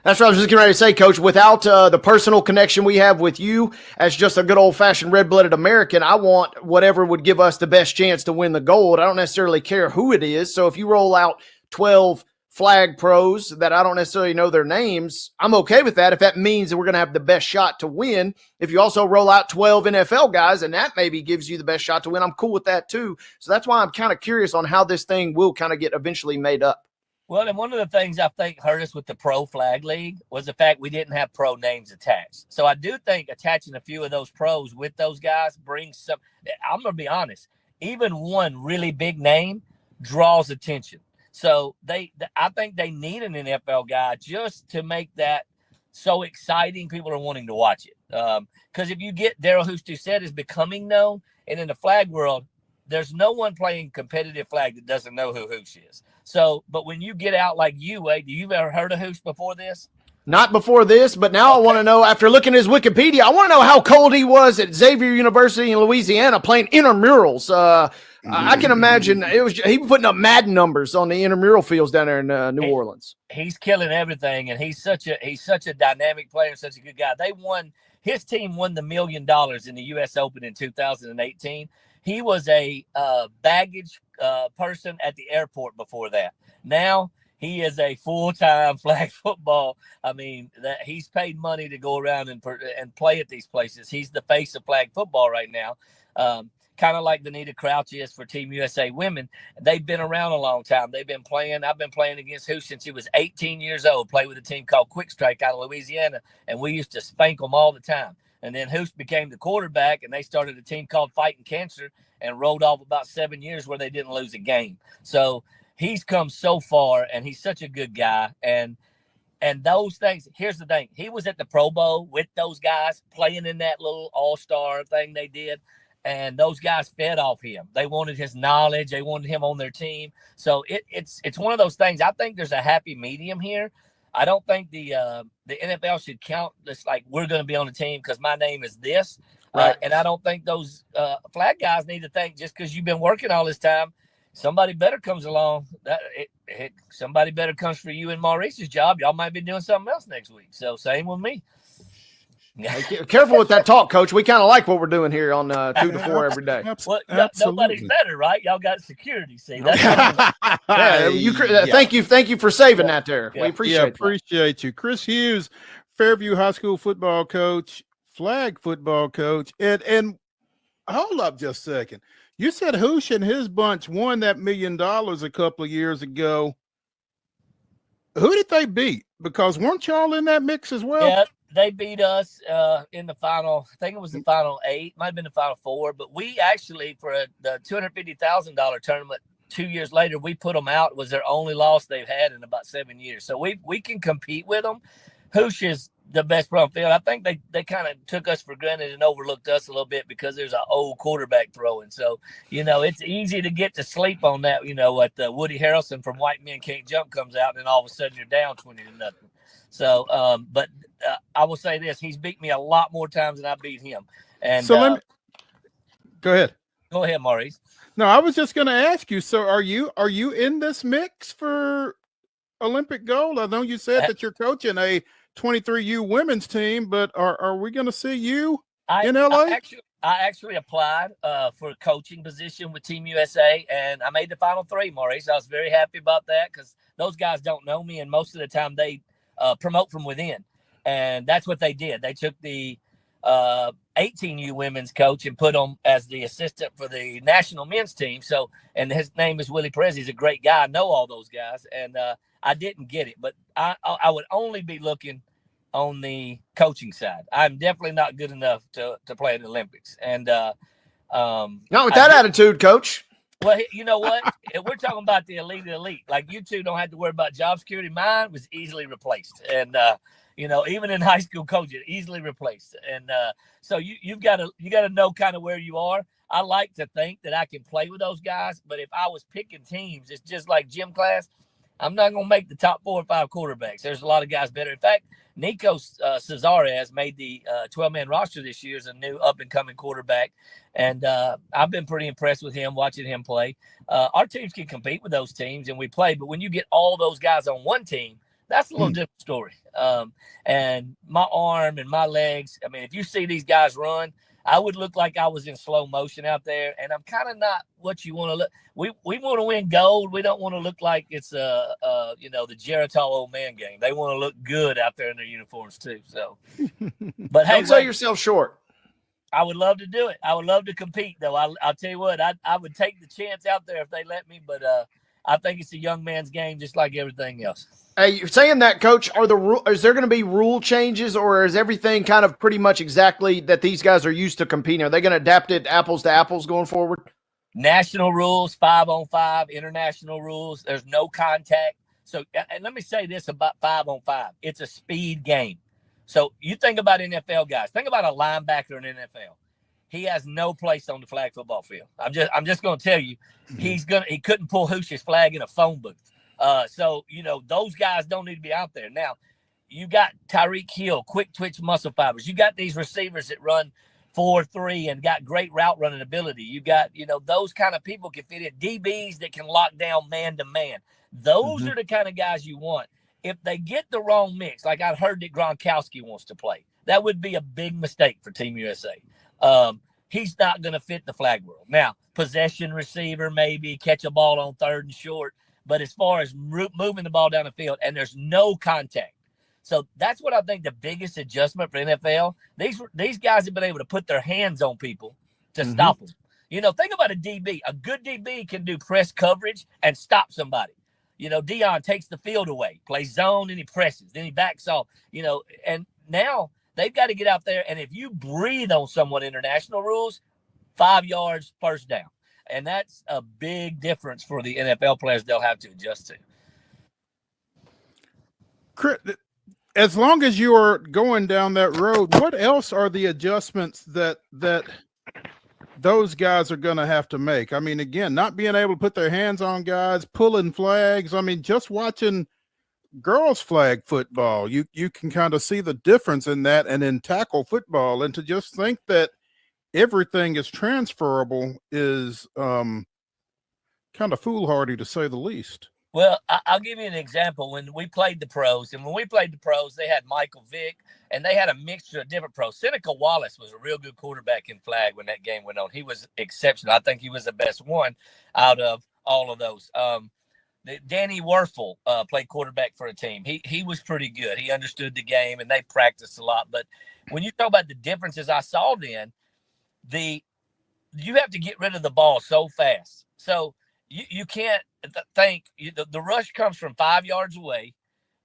That's what I was just getting ready to say, Coach. Without the personal connection we have with you as just a good old-fashioned red-blooded American, I want whatever would give us the best chance to win the gold. I don't necessarily care who it is. So if you roll out 12 flag pros that I don't necessarily know their names, I'm okay with that if that means that we're going to have the best shot to win. If you also roll out 12 NFL guys and that maybe gives you the best shot to win, I'm cool with that too. So that's why I'm kind of curious on how this thing will kind of get eventually made up. Well, and one of the things I think hurt us with the Pro Flag League was the fact we didn't have pro names attached. So I do think attaching a few of those pros with those guys brings some – I'm going to be honest. Even one really big name draws attention. So I think they need an NFL guy just to make that so exciting people are wanting to watch it. Because if you get Daryl Hoosh-Doucette is becoming known, and in the flag world, there's no one playing competitive flag that doesn't know who Hoosh is. So, but when you get out like you, Wade, do you ever heard of Hoosh before this? Not before this, but now I want to know, after looking at his Wikipedia, I want to know how cold he was at Xavier University in Louisiana playing intramurals. I can imagine he was putting up Madden numbers on the intramural fields down there in New Orleans. He's killing everything, and he's such a dynamic player, such a good guy. His team won the $1 million in the U.S. Open in 2018. He was a baggage person at the airport before that. Now he is a full-time flag football. I mean, he's paid money to go around and play at these places. He's the face of flag football right now, kind of like Benita Crouch is for Team USA Women. They've been around a long time. They've been playing. I've been playing against Hoosh since he was 18 years old, played with a team called Quick Strike out of Louisiana, and we used to spank them all the time. And then Hoosh became the quarterback, and they started a team called Fighting Cancer and rolled off about 7 years where they didn't lose a game. So he's come so far, and he's such a good guy. And And those things, here's the thing. He was at the Pro Bowl with those guys playing in that little all-star thing they did. And those guys fed off him. They wanted his knowledge. They wanted him on their team. So it's one of those things. I think there's a happy medium here. I don't think the NFL should count this like we're going to be on the team because my name is this. Right. And I don't think those flag guys need to think just because you've been working all this time, somebody better comes along. Somebody better comes for you and Maurice's job. Y'all might be doing something else next week. So same with me. Hey, careful with that talk, Coach. We kind of like what we're doing here on 2 to 4 every day. Well, nobody's better, right? Y'all got security. See, that's Thank you for saving that there. We appreciate you. Chris Hughes, Fairview High School football coach, flag football coach, and hold up just a second. You said Hoosh and his bunch won that $1 million a couple of years ago. Who did they beat? Because weren't y'all in that mix as well? Yeah, they beat us in the final. I think it was the final 8. Might have been the final 4. But we actually, for the $250,000 tournament 2 years later, we put them out. It was their only loss they've had in about 7 years. So we can compete with them. Hoosh is the best pro on field. I think they kind of took us for granted and overlooked us a little bit because there's an old quarterback throwing. So, it's easy to get to sleep on that, what Woody Harrelson from White Men Can't Jump comes out and all of a sudden you're down 20-0. So, but I will say this, he's beat me a lot more times than I beat him. And so go ahead. Go ahead, Maurice. No, I was just going to ask you, so are you in this mix for Olympic gold? I know you said that you're coaching a 23U women's team, but are we going to see you in LA? I actually applied for a coaching position with Team USA, and I made the final 3, Maurice. I was very happy about that because those guys don't know me, and most of the time they promote from within. And that's what they did. They took the 18U women's coach and put him as the assistant for the national men's team. So, and his name is Willie Perez. He's a great guy. I know all those guys, and I didn't get it, but I would only be looking on the coaching side. I'm definitely not good enough to play in the Olympics. And not with that attitude, Coach. Well, you know what? If we're talking about the elite, like you two don't have to worry about job security. Mine was easily replaced. And even in high school coaching, easily replaced. And so you got to know kind of where you are. I like to think that I can play with those guys, but if I was picking teams, it's just like gym class. I'm not going to make the top 4 or 5 quarterbacks. There's a lot of guys better. In fact, Nico Cesares made the 12-man roster this year as a new up-and-coming quarterback, and I've been pretty impressed with him, watching him play. Our teams can compete with those teams, and we play, but when you get all those guys on one team, that's a little different story. And my arm and my legs, I mean, if you see these guys run, I would look like I was in slow motion out there, and I'm kind of not what you want to look. We want to win gold. We don't want to look like it's the Geritol old man game. They want to look good out there in their uniforms too. So, but hey, don't sell yourself short. I would love to do it. I would love to compete, though. I'll tell you what, I would take the chance out there if they let me. But I think it's a young man's game, just like everything else. Hey, you're saying that, Coach, is there going to be rule changes, or is everything kind of pretty much exactly that these guys are used to competing? Are they going to adapt it apples to apples going forward? National rules, 5-on-5, international rules. There's no contact. So, and let me say this about 5-on-5. It's a speed game. So you think about NFL guys. Think about a linebacker in NFL. He has no place on the flag football field. I'm just going to tell you, he couldn't pull Hoosh's flag in a phone booth. So, those guys don't need to be out there. Now, you got Tyreek Hill, quick twitch muscle fibers. You got these receivers that run 4-3 and got great route running ability. You got, those kind of people can fit in. DBs that can lock down man-to-man. Those are the kind of guys you want. If they get the wrong mix, like I heard that Gronkowski wants to play, that would be a big mistake for Team USA. He's not going to fit the flag world. Now, possession receiver, maybe catch a ball on 3rd and short. But as far as moving the ball down the field, and there's no contact. So that's what I think the biggest adjustment for NFL. These guys have been able to put their hands on people to stop them. Think about a DB. A good DB can do press coverage and stop somebody. Deion takes the field away, plays zone, and he presses. Then he backs off, and now they've got to get out there. And if you breathe on someone, international rules, 5 yards, first down. And that's a big difference for the NFL players they'll have to adjust to. Chris, as long as you are going down that road, what else are the adjustments that those guys are going to have to make? I mean, again, not being able to put their hands on guys, pulling flags. I mean, just watching girls flag football, you can kind of see the difference in that and in tackle football. And to just think that everything is transferable is kind of foolhardy, to say the least. Well, I'll give you an example. When we played the pros, they had Michael Vick, and they had a mixture of different pros. Seneca Wallace was a real good quarterback in flag when that game went on. He was exceptional. I think he was the best one out of all of those. Danny Werfel played quarterback for a team. He was pretty good. He understood the game, and they practiced a lot. But when you talk about the differences I saw then, you have to get rid of the ball so fast. So you can't think the rush comes from 5 yards away,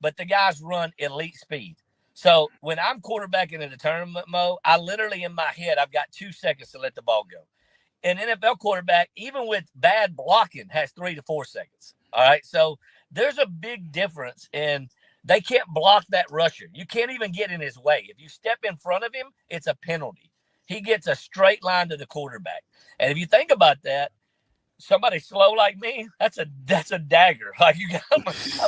but the guys run elite speed. So when I'm quarterbacking in a tournament, Mo, I literally in my head, I've got 2 seconds to let the ball go. An NFL quarterback, even with bad blocking, has 3 to 4 seconds. All right. So there's a big difference in they can't block that rusher. You can't even get in his way. If you step in front of him, it's a penalty. He gets a straight line to the quarterback. And if you think about that, somebody slow like me, that's a dagger. Like I'm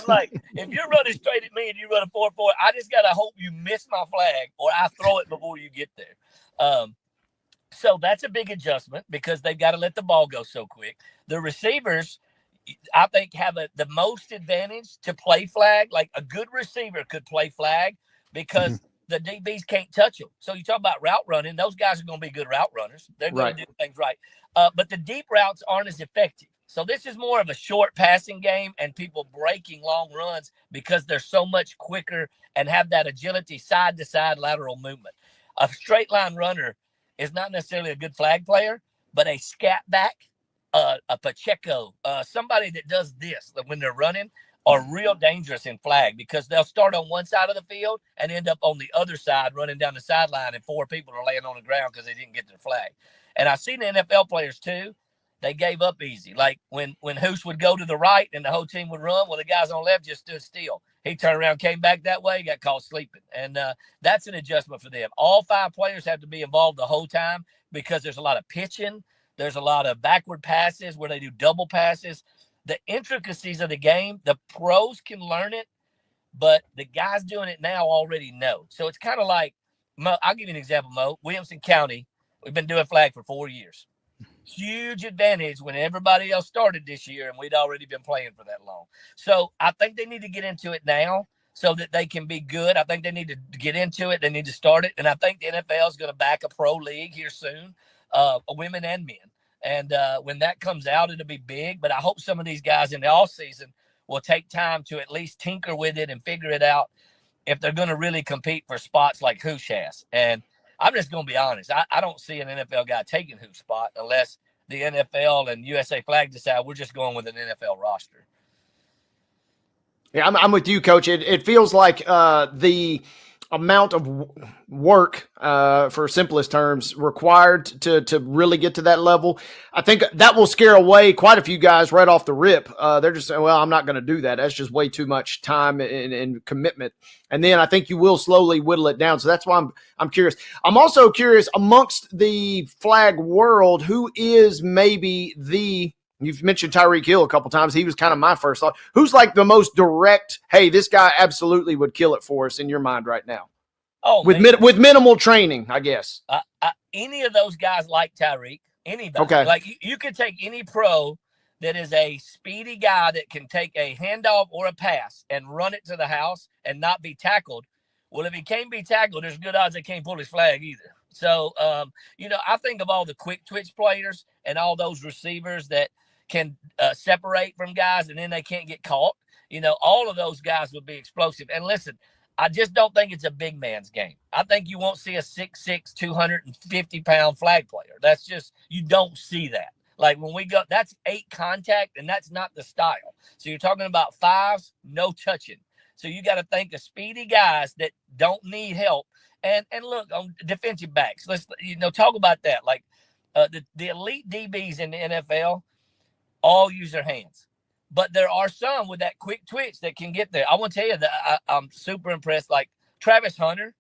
like, if you're running straight at me and you run a 4-4, I just gotta hope you miss my flag or I throw it before you get there. So that's a big adjustment because they've got to let the ball go so quick. The receivers, I think, have the most advantage to play flag. Like a good receiver could play flag because the DBs can't touch them. So you talk about route running; those guys are going to be good route runners. They're going to do things right. But the deep routes aren't as effective. So this is more of a short passing game and people breaking long runs because they're so much quicker and have that agility, side to side lateral movement. A straight line runner is not necessarily a good flag player, but a scat back, a Pacheco, somebody that does this when they're running are real dangerous in flag because they'll start on one side of the field and end up on the other side running down the sideline and 4 people are laying on the ground because they didn't get their flag. And I've seen the NFL players too. They gave up easy. Like when HUGHES would go to the right and the whole team would run, well, the guys on the left just stood still. He turned around, came back that way, got caught sleeping. And that's an adjustment for them. All 5 players have to be involved the whole time because there's a lot of pitching. There's a lot of backward passes where they do double passes. The intricacies of the game, the pros can learn it, but the guys doing it now already know. So it's kind of like, Mo, I'll give you an example, Mo. Williamson County, we've been doing flag for 4 years. Huge advantage when everybody else started this year and we'd already been playing for that long. So I think they need to get into it now so that they can be good. I think they need to get into it. They need to start it. And I think the NFL is going to back a pro league here soon, women and men. And when that comes out, it'll be big. But I hope some of these guys in the off season will take time to at least tinker with it and figure it out if they're going to really compete for spots like HUGHES has. And I'm just going to be honest. I don't see an NFL guy taking HUGHES spot unless the NFL and USA Flag decide we're just going with an NFL roster. Yeah, I'm with you, Coach. It feels like the amount of work, for simplest terms, required to really get to that level. I think that will scare away quite a few guys right off the rip. They're just saying, well, I'm not going to do that. That's just way too much time and commitment. And then I think you will slowly whittle it down. So that's why I'm curious. I'm also curious amongst the flag world, who is maybe you've mentioned Tyreek Hill a couple times. He was kind of my first thought. Who's like the most direct, hey, this guy absolutely would kill it for us in your mind right now? Oh, with minimal training, I guess. Any of those guys like Tyreek, anybody. Okay. Like you could take any pro that is a speedy guy that can take a handoff or a pass and run it to the house and not be tackled. Well, if he can't be tackled, there's good odds they can't pull his flag either. So, I think of all the quick twitch players and all those receivers that can separate from guys and then they can't get caught. All of those guys would be explosive. And listen, I just don't think it's a big man's game. I think you won't see a 6'6", 250-pound flag player. That's just, you don't see that. Like when we go, that's 8 contact, and that's not the style. So you're talking about 5s, no touching. So you got to think of speedy guys that don't need help. And look, on defensive backs, let's talk about that. Like the elite DBs in the NFL all use their hands. but there are some with that quick twitch that can get there. I want to tell you that I'm super impressed. Like Travis Hunter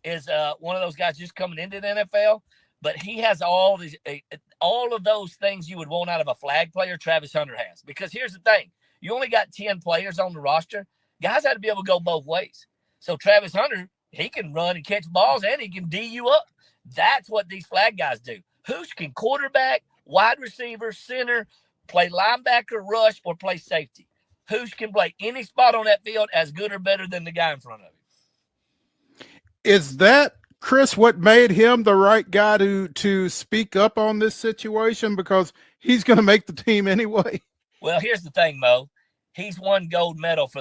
is one of those guys just coming into the NFL, but he has all of those things you would want out of a flag player. Travis Hunter has, because here's the thing: you only got 10 players on the roster. Guys had to be able to go both ways. So Travis Hunter, he can run and catch balls, and he can D you up. That's what these flag guys do. Who can quarterback, wide receiver, center, play linebacker, rush, or play safety? Who can play any spot on that field as good or better than the guy in front of him? Is that, Chris, what made him the right guy to speak up on this situation? Because he's going to make the team anyway. Well, here's the thing, Mo. He's won gold medal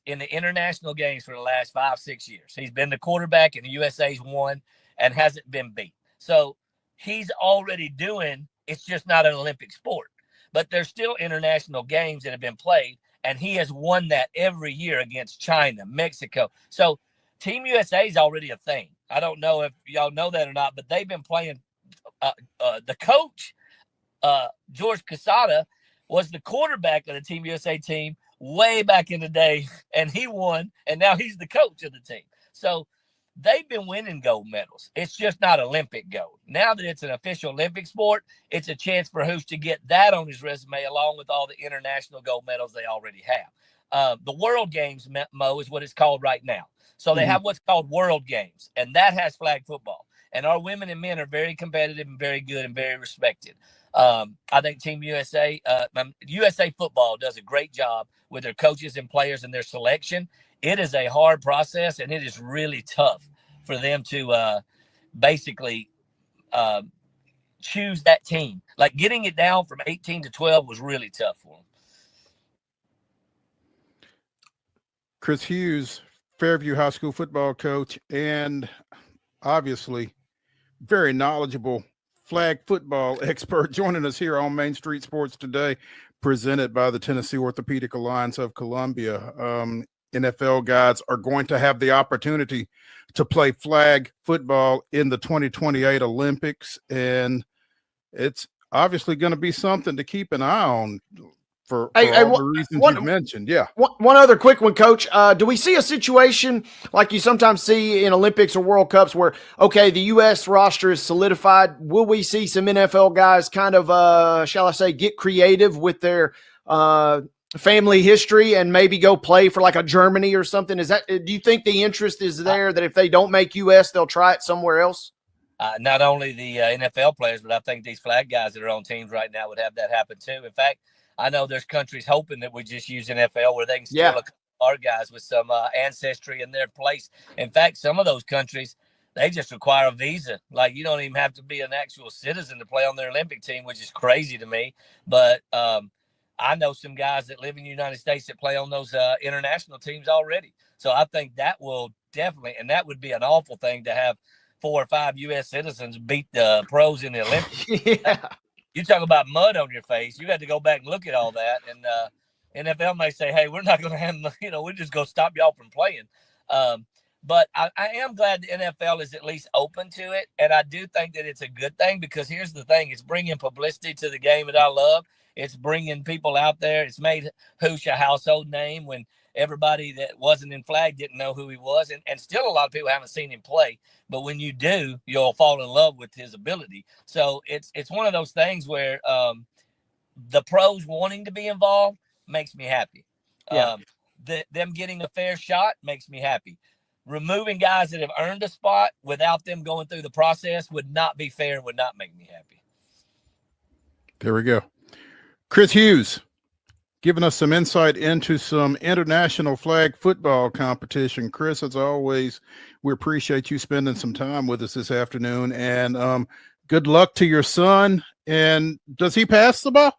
in the international games for the last 5-6 years. He's been the quarterback, and the USA's won and hasn't been beat. So he's already doing, it's just not an Olympic sport. But there's still international games that have been played, and he has won that every year against China, Mexico. So Team USA is already a thing. I don't know if y'all know that or not, but they've been playing. The coach, George Casada, was the quarterback of the Team USA team way back in the day, and he won, and now he's the coach of the team. So they've been winning gold medals. It's just not Olympic gold. Now that it's an official Olympic sport, it's a chance for Hoosh to get that on his resume along with all the international gold medals they already have. The World Games, Mo, is what it's called right now. So they have what's called World Games, and that has flag football. And our women and men are very competitive and very good and very respected. I think Team USA, USA Football does a great job with their coaches and players and their selection. It is a hard process, and it is really tough for them to basically choose that team. Like getting it down from 18 to 12 was really tough for them. Chris Hughes, Fairview High School football coach, and obviously very knowledgeable flag football expert, joining us here on Main Street Sports Today, presented by the Tennessee Orthopedic Alliance of Columbia. NFL guys are going to have the opportunity to play flag football in the 2028 Olympics, and it's obviously going to be something to keep an eye on for all the reasons you've mentioned. Yeah. One other quick one, Coach. Do we see a situation like you sometimes see in Olympics or World Cups where, okay, the U.S. roster is solidified? Will we see some NFL guys kind of, shall I say, get creative with their family history and maybe go play for like a Germany or something? Do you think the interest is there that if they don't make U.S., they'll try it somewhere else? Not only the NFL players, but I think these flag guys that are on teams right now would have that happen too. In fact, I know there's countries hoping that we just use NFL where they can steal a couple of our guys with some ancestry in their place. In fact, some of those countries, they just require a visa. Like you don't even have to be an actual citizen to play on their Olympic team, which is crazy to me. But I know some guys that live in the United States that play on those international teams already. So I think that will definitely, and that would be an awful thing to have 4 or 5 U.S. citizens beat the pros in the Olympics. Yeah. You talk about mud on your face. You got to go back and look at all that. And NFL may say, hey, we're not going to handle, we're just going to stop y'all from playing. But I am glad the NFL is at least open to it. And I do think that it's a good thing because here's the thing. It's bringing publicity to the game that I love. It's bringing people out there. It's made Hoosh a household name when everybody that wasn't in flag didn't know who he was. And still a lot of people haven't seen him play. But when you do, you'll fall in love with his ability. So it's one of those things where the pros wanting to be involved makes me happy. Yeah. Them getting a fair shot makes me happy. Removing guys that have earned a spot without them going through the process would not be fair and would not make me happy. There we go. Chris Hughes, giving us some insight into some international flag football competition. Chris, as always, we appreciate you spending some time with us this afternoon, and good luck to your son. And does he pass the ball?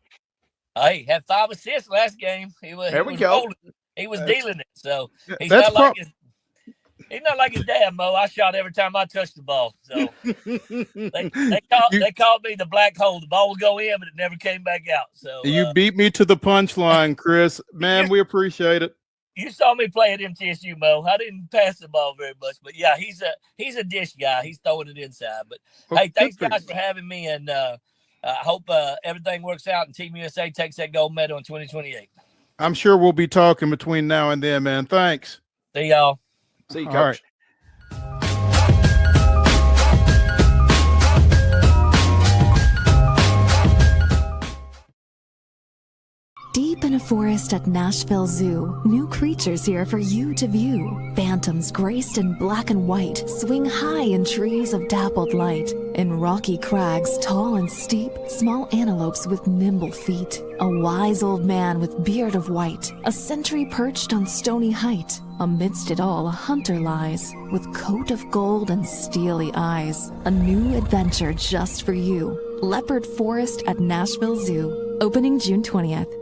He had 5 assists last game. He was rolling. He was dealing it. So he's not like his dad, Mo. I shot every time I touched the ball. So they called me the black hole. The ball would go in, but it never came back out. So you beat me to the punchline, Chris. Man, we appreciate it. You saw me play at MTSU, Mo. I didn't pass the ball very much, but yeah, he's a dish guy. He's throwing it inside. But hey, thanks guys for having me, and I hope everything works out and Team USA takes that gold medal in 2028. I'm sure we'll be talking between now and then, man. Thanks. See y'all. See you, All Coach. right. Deep in a forest at Nashville Zoo, new creatures here for you to view. Phantoms graced in black and white swing high in trees of dappled light. In rocky crags, tall and steep, small antelopes with nimble feet. A wise old man with beard of white, a sentry perched on stony height. Amidst it all, a hunter lies, with coat of gold and steely eyes. A new adventure just for you. Leopard Forest at Nashville Zoo, opening June 20th.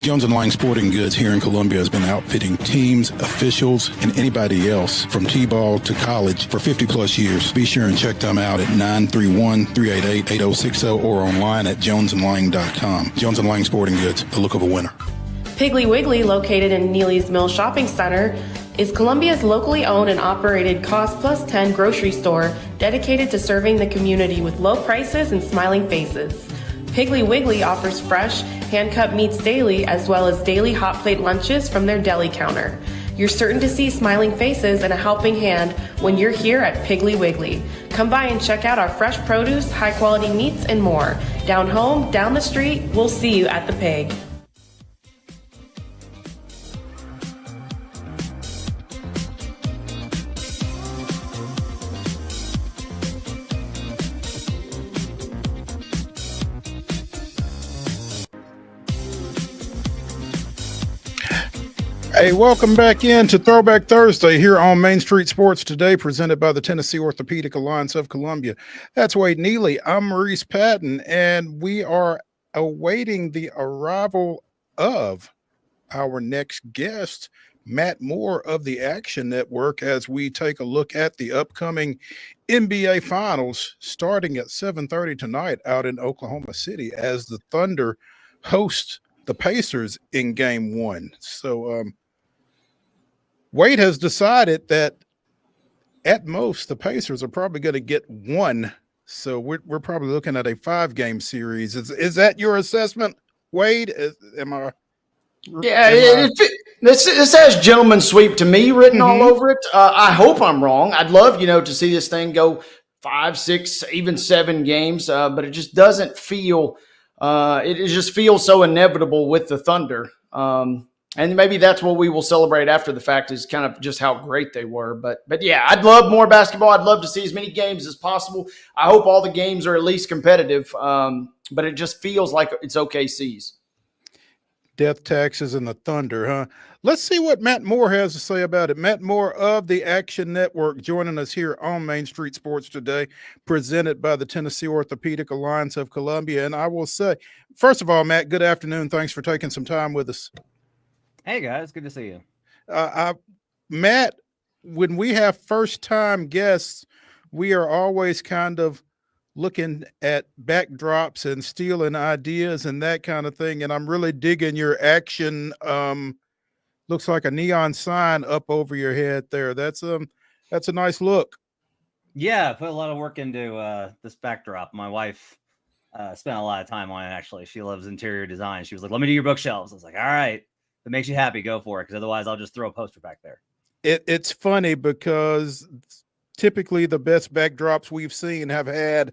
Jones & Lang Sporting Goods here in Columbia has been outfitting teams, officials, and anybody else from T-ball to college for 50-plus years. Be sure and check them out at 931-388-8060 or online at jonesandlang.com. Jones & Lang Sporting Goods, the look of a winner. Piggly Wiggly, located in Neely's Mill Shopping Center, is Columbia's locally owned and operated Cost Plus 10 grocery store dedicated to serving the community with low prices and smiling faces. Piggly Wiggly offers fresh, hand-cut meats daily, as well as daily hot plate lunches from their deli counter. You're certain to see smiling faces and a helping hand when you're here at Piggly Wiggly. Come by and check out our fresh produce, high-quality meats, and more. Down home, down the street, we'll see you at the Pig. Hey, welcome back in to Throwback Thursday here on Main Street Sports Today, presented by the Tennessee Orthopedic Alliance of Columbia. That's Wade Neely. I'm Maurice Patton, and we are awaiting the arrival of our next guest, Matt Moore of the Action Network, as we take a look at the upcoming NBA Finals starting at 7:30 tonight out in Oklahoma City as the Thunder host the Pacers in Game 1. So, Wade has decided that at most the Pacers are probably going to get one. So we're probably looking at a 5-game series. Is that your assessment, Wade? This has gentleman sweep to me written all over it. I hope I'm wrong. I'd love, to see this thing go 5, 6, even 7 games. But it just doesn't feel. It just feels so inevitable with the Thunder. And maybe that's what we will celebrate after the fact, is kind of just how great they were. But yeah, I'd love more basketball. I'd love to see as many games as possible. I hope all the games are at least competitive. But it just feels like it's OKC's. Death taxes and the Thunder, huh? Let's see what Matt Moore has to say about it. Matt Moore of the Action Network joining us here on Main Street Sports Today, presented by the Tennessee Orthopedic Alliance of Columbia. And I will say, first of all, Matt, good afternoon. Thanks for taking some time with us. Hey, guys. Good to see you. Matt, when we have first-time guests, we are always kind of looking at backdrops and stealing ideas and that kind of thing. And I'm really digging your Action. Looks like a neon sign up over your head there. That's a nice look. Yeah, I put a lot of work into this backdrop. My wife spent a lot of time on it, actually. She loves interior design. She was like, let me do your bookshelves. I was like, all right. If it makes you happy, go for it, because otherwise I'll just throw a poster back there. It's funny because typically the best backdrops we've seen have had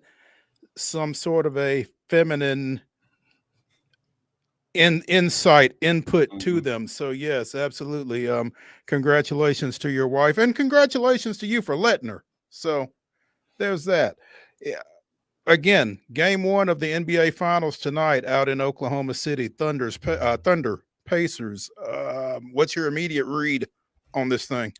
some sort of a feminine insight input to them. So yes, absolutely. Congratulations to your wife, and congratulations to you for letting her. So there's that. Yeah. Again, Game 1 of the NBA Finals tonight out in Oklahoma City. Thunder Pacers. What's your immediate read on this thing?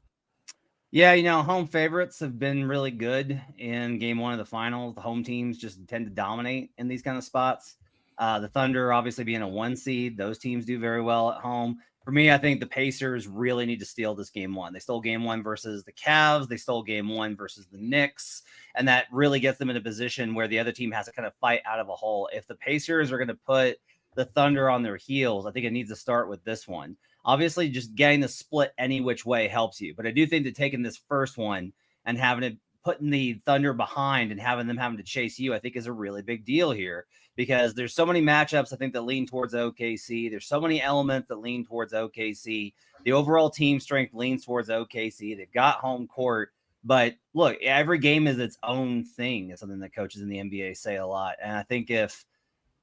Yeah, home favorites have been really good in game one of the finals. The home teams just tend to dominate in these kind of spots. The Thunder, obviously being a 1 seed, those teams do very well at home. For me, I think the Pacers really need to steal this game one. They stole game one versus the Cavs. They stole game one versus the Knicks. And that really gets them in a position where the other team has to kind of fight out of a hole. If the Pacers are going to put the Thunder on their heels, I think it needs to start with this one. Obviously, just getting the split any which way helps you. But I do think that taking this first one and having it putting the Thunder behind and having them having to chase you, I think is a really big deal here, because there's so many matchups, I think, that lean towards OKC. There's so many elements that lean towards OKC. The overall team strength leans towards OKC. They've got home court. But look, every game is its own thing. It's something that coaches in the NBA say a lot. And I think if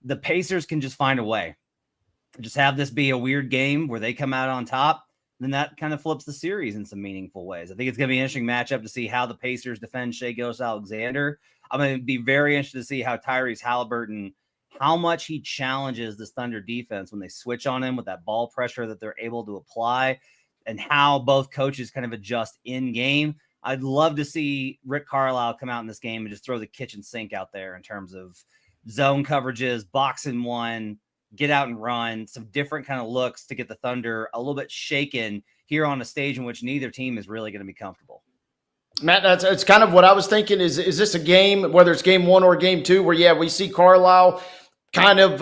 the Pacers can just find a way, just have this be a weird game where they come out on top, then that kind of flips the series in some meaningful ways. I think it's going to be an interesting matchup to see how the Pacers defend Shai Gilgeous-Alexander. I'm going to be very interested to see how Tyrese Halliburton, how much he challenges this Thunder defense when they switch on him with that ball pressure that they're able to apply, and how both coaches kind of adjust in game. I'd love to see Rick Carlisle come out in this game and just throw the kitchen sink out there in terms of zone coverages, box and one, get out and run, some different kind of looks to get the Thunder a little bit shaken here on a stage in which neither team is really going to be comfortable. Matt, it's kind of what I was thinking. Is this a game, whether it's game one or game two, where, yeah, we see Carlisle kind of,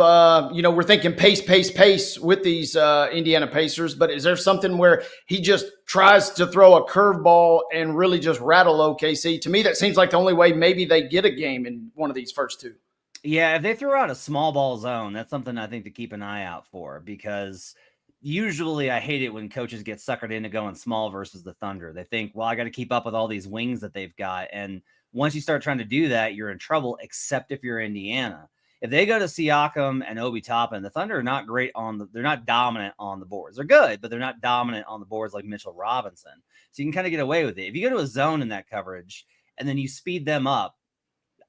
we're thinking pace with these Indiana Pacers, but is there something where he just tries to throw a curveball and really just rattle OKC? To me, that seems like the only way maybe they get a game in one of these first two. Yeah, if they throw out a small ball zone, that's something I think to keep an eye out for, because usually I hate it when coaches get suckered into going small versus the Thunder. They think, well, I got to keep up with all these wings that they've got. And once you start trying to do that, you're in trouble, except if you're Indiana. If they go to Siakam and Obi Toppin, the Thunder are not great they're not dominant on the boards. They're good, but they're not dominant on the boards like Mitchell Robinson. So you can kind of get away with it. If you go to a zone in that coverage and then you speed them up,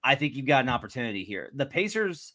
I think you've got an opportunity here. The Pacers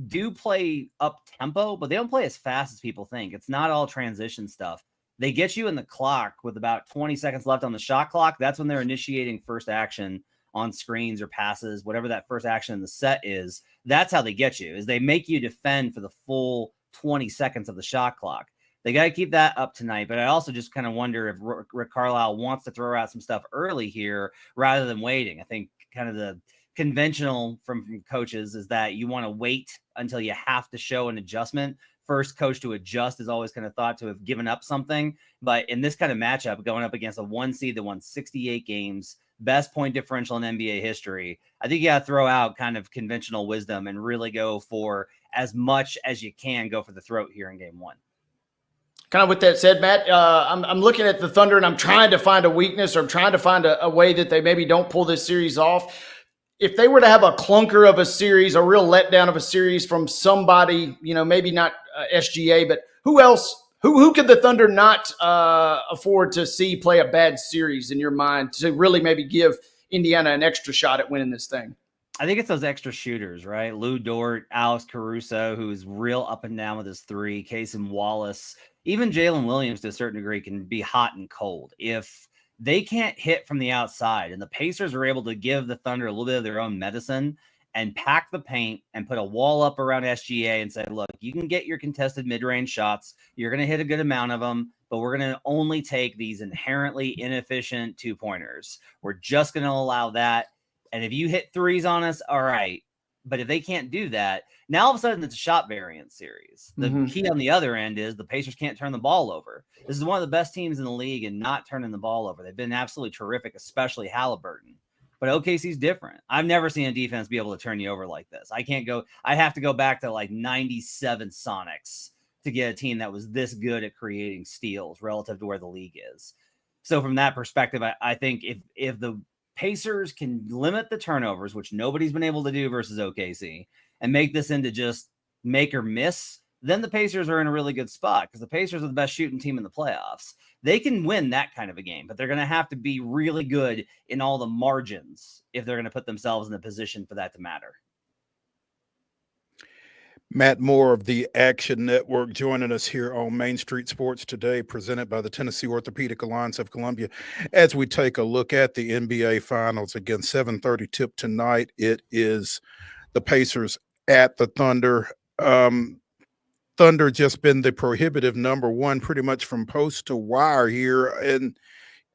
do play up tempo, but they don't play as fast as people think. It's not all transition stuff. They get you in the clock with about 20 seconds left on the shot clock. That's when they're initiating first action on screens or passes, whatever that first action in the set is. That's how they get you, is they make you defend for the full 20 seconds of the shot clock. They got to keep that up tonight. But I also just kind of wonder if Rick Carlisle wants to throw out some stuff early here rather than waiting. I think kind of the conventional from coaches is that you want to wait until you have to show an adjustment. First coach to adjust is always kind of thought to have given up something. But in this kind of matchup, going up against a 1 seed that won 68 games, best point differential in NBA history, I think you got to throw out kind of conventional wisdom and really go for as much as you can, go for the throat here in game one. Kind of with that said, Matt, I'm looking at the Thunder and I'm trying to find a weakness, or I'm trying to find a way that they maybe don't pull this series off. If they were to have a clunker of a series, a real letdown of a series from somebody, maybe not SGA, but who else? Who could the Thunder not afford to see play a bad series in your mind to really maybe give Indiana an extra shot at winning this thing? I think it's those extra shooters, right? Lou Dort, Alex Caruso, who's real up and down with his three, Casey Wallace, even Jalen Williams to a certain degree can be hot and cold. If they can't hit from the outside, and the Pacers are able to give the Thunder a little bit of their own medicine and pack the paint and put a wall up around SGA and say, look, you can get your contested mid-range shots. You're going to hit a good amount of them, but we're going to only take these inherently inefficient two-pointers. We're just going to allow that. And if you hit threes on us, all right. But if they can't do that, now all of a sudden it's a shot variance series. The key on the other end is the Pacers can't turn the ball over. This is one of the best teams in the league in not turning the ball over. They've been absolutely terrific, especially Halliburton. But OKC's different. I've never seen a defense be able to turn you over like this. I'd have to go back to like 97 Sonics to get a team that was this good at creating steals relative to where the league is. So from that perspective, I think if the Pacers can limit the turnovers, which nobody's been able to do versus OKC, and make this into just make or miss, then the Pacers are in a really good spot, because the Pacers are the best shooting team in the playoffs. They can win that kind of a game, but they're going to have to be really good in all the margins if they're going to put themselves in a position for that to matter. Matt Moore of the Action Network joining us here on Main Street Sports Today, presented by the Tennessee Orthopedic Alliance of Columbia, as we take a look at the NBA Finals. Again, 7:30 tip tonight. It is the Pacers at the Thunder. Thunder just been the prohibitive number one pretty much from post to wire here. And,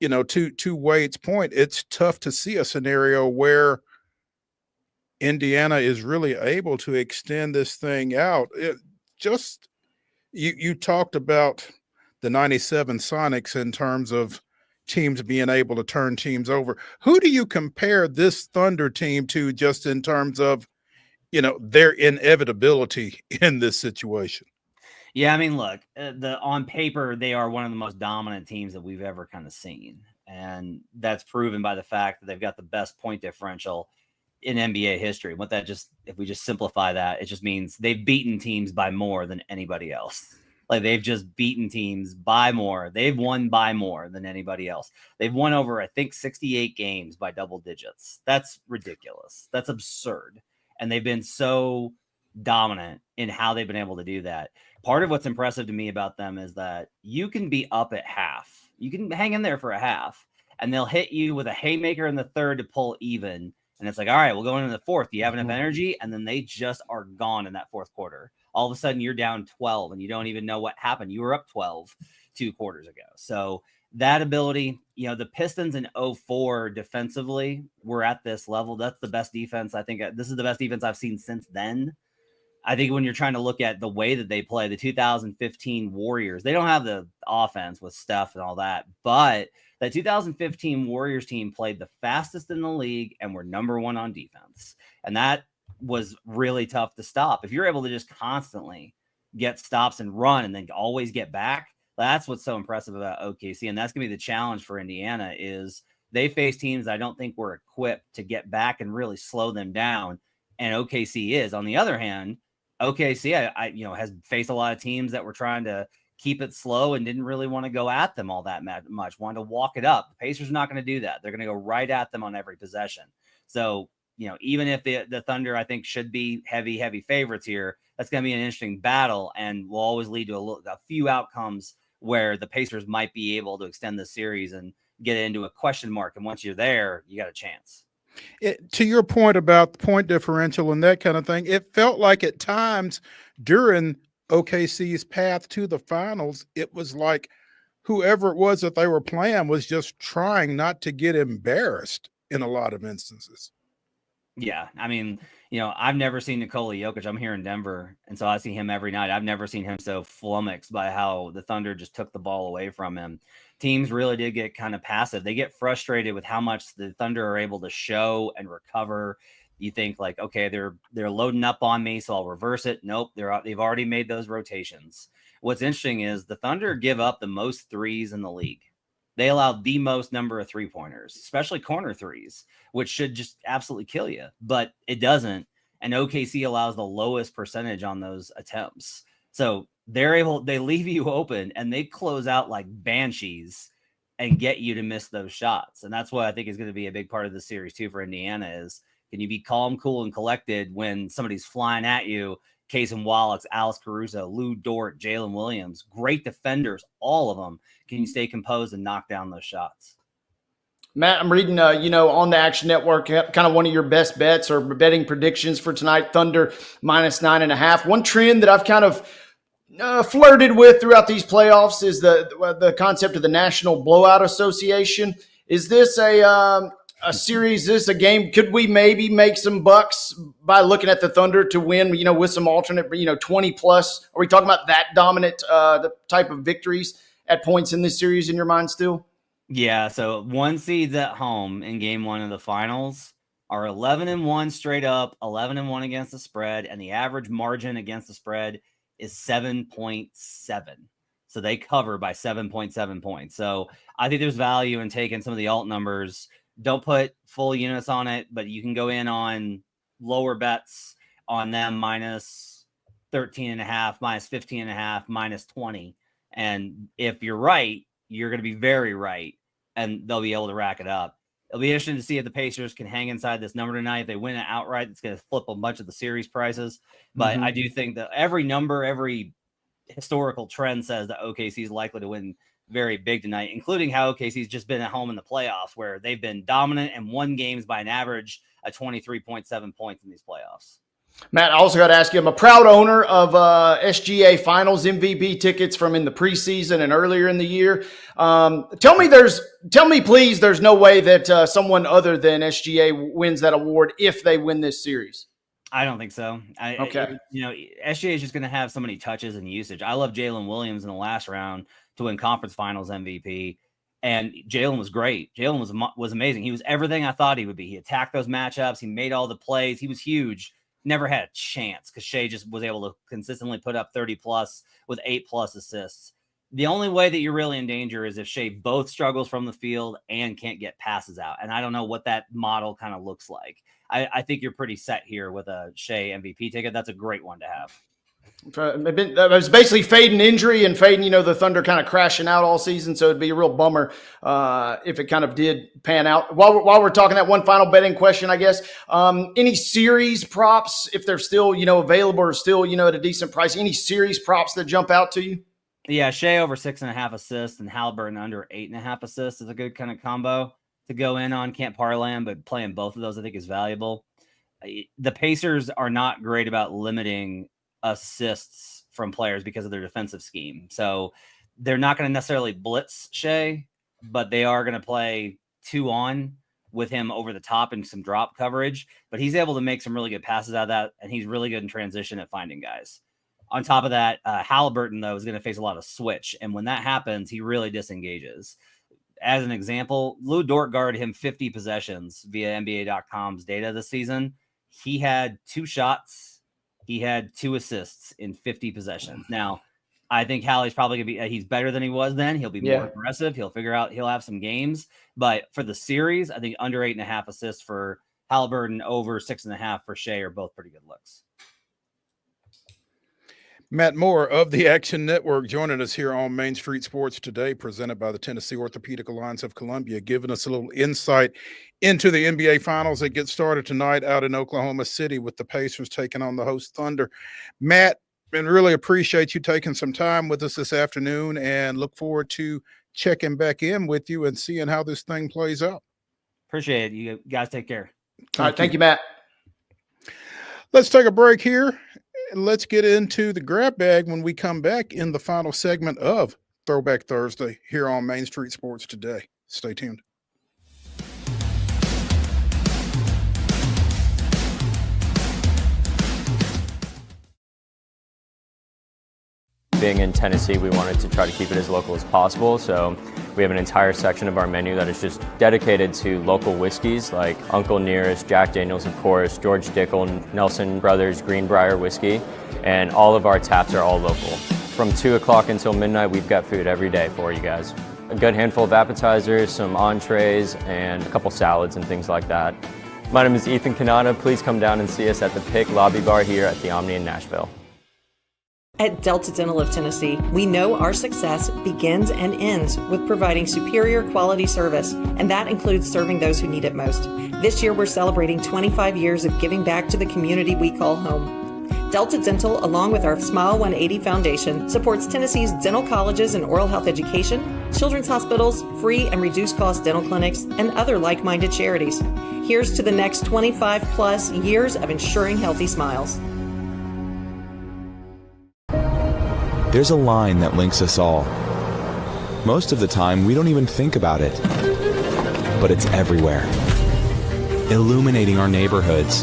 to Wade's point, it's tough to see a scenario where Indiana is really able to extend this thing out. You talked about the 97 Sonics in terms of teams being able to turn teams over. Who do you compare this Thunder team to just in terms of, their inevitability in this situation? Yeah, I mean, look, on paper, they are one of the most dominant teams that we've ever kind of seen. And that's proven by the fact that they've got the best point differential in NBA history. If we just simplify that, it just means they've beaten teams by more than anybody else. Like, they've just beaten teams by more. They've won by more than anybody else. They've won over, I think, 68 games by double digits. That's ridiculous. That's absurd. And they've been so dominant in how they've been able to do that. Part of what's impressive to me about them is that you can be up at half. You can hang in there for a half, and they'll hit you with a haymaker in the third to pull even. And it's like, all right, we'll go into the fourth. Do you have enough energy? And then they just are gone in that fourth quarter. All of a sudden, you're down 12, and you don't even know what happened. You were up 12 2 quarters ago. So that ability, the Pistons in 04 defensively were at this level. That's the best defense. I think this is the best defense I've seen since then. I think when you're trying to look at the way that they play, the 2015 Warriors, they don't have the offense with Steph and all that, but the 2015 Warriors team played the fastest in the league and were number one on defense. And that was really tough to stop. If you're able to just constantly get stops and run and then always get back, that's what's so impressive about OKC. And that's going to be the challenge for Indiana is they face teams I don't think were equipped to get back and really slow them down. And OKC is. On the other hand, OKC, has faced a lot of teams that were trying to keep it slow and didn't really want to go at them all that much, wanted to walk it up. The Pacers are not going to do that. They're going to go right at them on every possession. So, even if the Thunder, I think, should be heavy favorites here, that's going to be an interesting battle and will always lead to a few outcomes where the Pacers might be able to extend the series and get into a question mark. And once you're there, you got a chance. To your point about the point differential and that kind of thing, it felt like at times during OKC's path to the finals, it was like whoever it was that they were playing was just trying not to get embarrassed in a lot of instances. Yeah. I mean, I've never seen Nikola Jokic. I'm here in Denver, and so I see him every night. I've never seen him so flummoxed by how the Thunder just took the ball away from him. Teams really did get kind of passive. They get frustrated with how much the Thunder are able to show and recover. You think like, okay, they're loading up on me, so I'll reverse it. Nope, they've already made those rotations. What's interesting is the Thunder give up the most threes in the league. They allow the most number of three-pointers, especially corner threes, which should just absolutely kill you, but it doesn't. And OKC allows the lowest percentage on those attempts. So they leave you open and they close out like banshees and get you to miss those shots. And that's what I think is going to be a big part of the series too for Indiana is, can you be calm, cool, and collected when somebody's flying at you? Kaysen Wallace, Alex Caruso, Lou Dort, Jalen Williams, great defenders, all of them. Can you stay composed and knock down those shots? Matt, I'm reading, on the Action Network, kind of one of your best bets or betting predictions for tonight, Thunder -9.5. One trend that I've kind of flirted with throughout these playoffs is the concept of the National Blowout Association. Is this a series, is this a game? Could we maybe make some bucks by looking at the Thunder to win, with some alternate, 20 plus? Are we talking about that dominant the type of victories at points in this series in your mind still? Yeah, so 1 seeds at home in game 1 of the finals are 11-1 straight up, 11-1 against the spread, and the average margin against the spread is 7.7. So they cover by 7.7 points. So I think there's value in taking some of the alt numbers. Don't put full units on it, but you can go in on lower bets on them minus 13.5, minus 15.5, minus 20. And if you're right, you're going to be very right, and they'll be able to rack it up. It'll be interesting to see if the Pacers can hang inside this number tonight. If they win it outright, it's going to flip a bunch of the series prices. But I do think that every number, every historical trend says that OKC is likely to win very big tonight, including how OKC's just been at home in the playoffs, where they've been dominant and won games by an average of 23.7 points in these playoffs. Matt, I also got to ask you, I'm a proud owner of SGA Finals MVP tickets from in the preseason and earlier in the year. Tell me, please, there's no way that someone other than SGA wins that award if they win this series. I don't think so. Okay. SGA is just going to have so many touches and usage. I love Jalen Williams in the last round to win conference finals MVP. And Jalen was great. Jalen was amazing. He was everything I thought he would be. He attacked those matchups. He made all the plays. He was huge. Never had a chance because Shea just was able to consistently put up 30 plus with 8+ assists. The only way that you're really in danger is if Shea both struggles from the field and can't get passes out. And I don't know what that model kind of looks like. I think you're pretty set here with a Shea MVP ticket. That's a great one to have. I was basically fading injury and fading, the Thunder kind of crashing out all season. So it'd be a real bummer if it kind of did pan out. While we're talking, that one final betting question, I guess, any series props, if they're still, available or still, at a decent price, any series props that jump out to you? Yeah, Shea over 6.5 assists and Halliburton under 8.5 assists is a good kind of combo to go in on. Can't parlay them, but playing both of those I think is valuable. The Pacers are not great about limiting assists from players because of their defensive scheme. So they're not going to necessarily blitz Shea, but they are going to play 2-on with him over the top and some drop coverage. But he's able to make some really good passes out of that, and he's really good in transition at finding guys. On top of that, Halliburton, though, is going to face a lot of switch. And when that happens, he really disengages. As an example, Lou Dort guarded him 50 possessions via NBA.com's data this season. He had 2 shots. He had 2 assists in 50 possessions. Now, I think Hallie's probably going to be, he's better than he was then. He'll be more aggressive. He'll figure out, he'll have some games. But for the series, I think under 8.5 assists for Halliburton, over 6.5 for Shea are both pretty good looks. Matt Moore of the Action Network joining us here on Main Street Sports Today, presented by the Tennessee Orthopedic Alliance of Columbia, giving us a little insight into the NBA Finals that get started tonight out in Oklahoma City with the Pacers taking on the host Thunder. Matt, and really appreciate you taking some time with us this afternoon and look forward to checking back in with you and seeing how this thing plays out. Appreciate it. You guys take care. All right. Thank you, Matt. Let's take a break here. Let's get into the grab bag when we come back in the final segment of Throwback Thursday here on Main Street Sports Today. Stay tuned. Being in Tennessee, we wanted to try to keep it as local as possible. So we have an entire section of our menu that is just dedicated to local whiskeys like Uncle Nearest, Jack Daniels, of course, George Dickel, Nelson Brothers, Greenbrier Whiskey, and all of our taps are all local. From 2 o'clock until midnight, we've got food every day for you guys. A good handful of appetizers, some entrees, and a couple salads and things like that. My name is Ethan Kanata. Please come down and see us at the Pick Lobby Bar here at the Omni in Nashville. At Delta Dental of Tennessee, we know our success begins and ends with providing superior quality service, and that includes serving those who need it most. This year, we're celebrating 25 years of giving back to the community we call home. Delta Dental, along with our Smile 180 Foundation, supports Tennessee's dental colleges and oral health education, children's hospitals, free and reduced cost dental clinics, and other like-minded charities. Here's to the next 25 plus years of ensuring healthy smiles. There's a line that links us all. Most of the time, we don't even think about it, but it's everywhere. Illuminating our neighborhoods,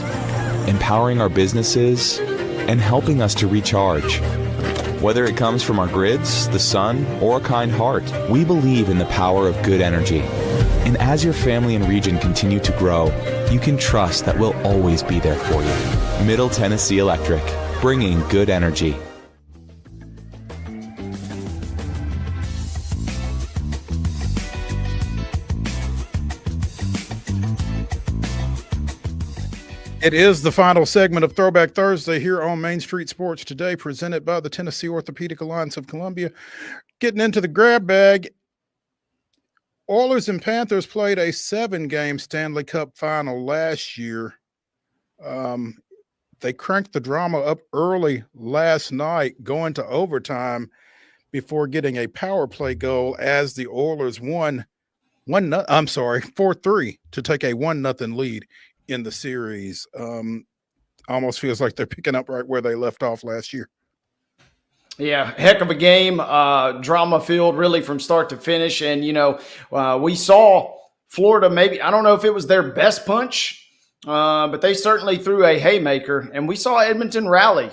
empowering our businesses, and helping us to recharge. Whether it comes from our grids, the sun, or a kind heart, we believe in the power of good energy. And as your family and region continue to grow, you can trust that we'll always be there for you. Middle Tennessee Electric, bringing good energy. It is the final segment of Throwback Thursday here on Main Street Sports Today, presented by the Tennessee Orthopedic Alliance of Columbia. Getting into the grab bag. Oilers and Panthers played a 7-game Stanley Cup final last year. They cranked the drama up early last night, going to overtime before getting a power play goal as the Oilers won 4-3 to take a 1-0 lead in the series. Almost feels like they're picking up right where they left off last year. Yeah, heck of a game, drama filled really from start to finish. And, we saw Florida, maybe, I don't know if it was their best punch, but they certainly threw a haymaker. And we saw Edmonton rally,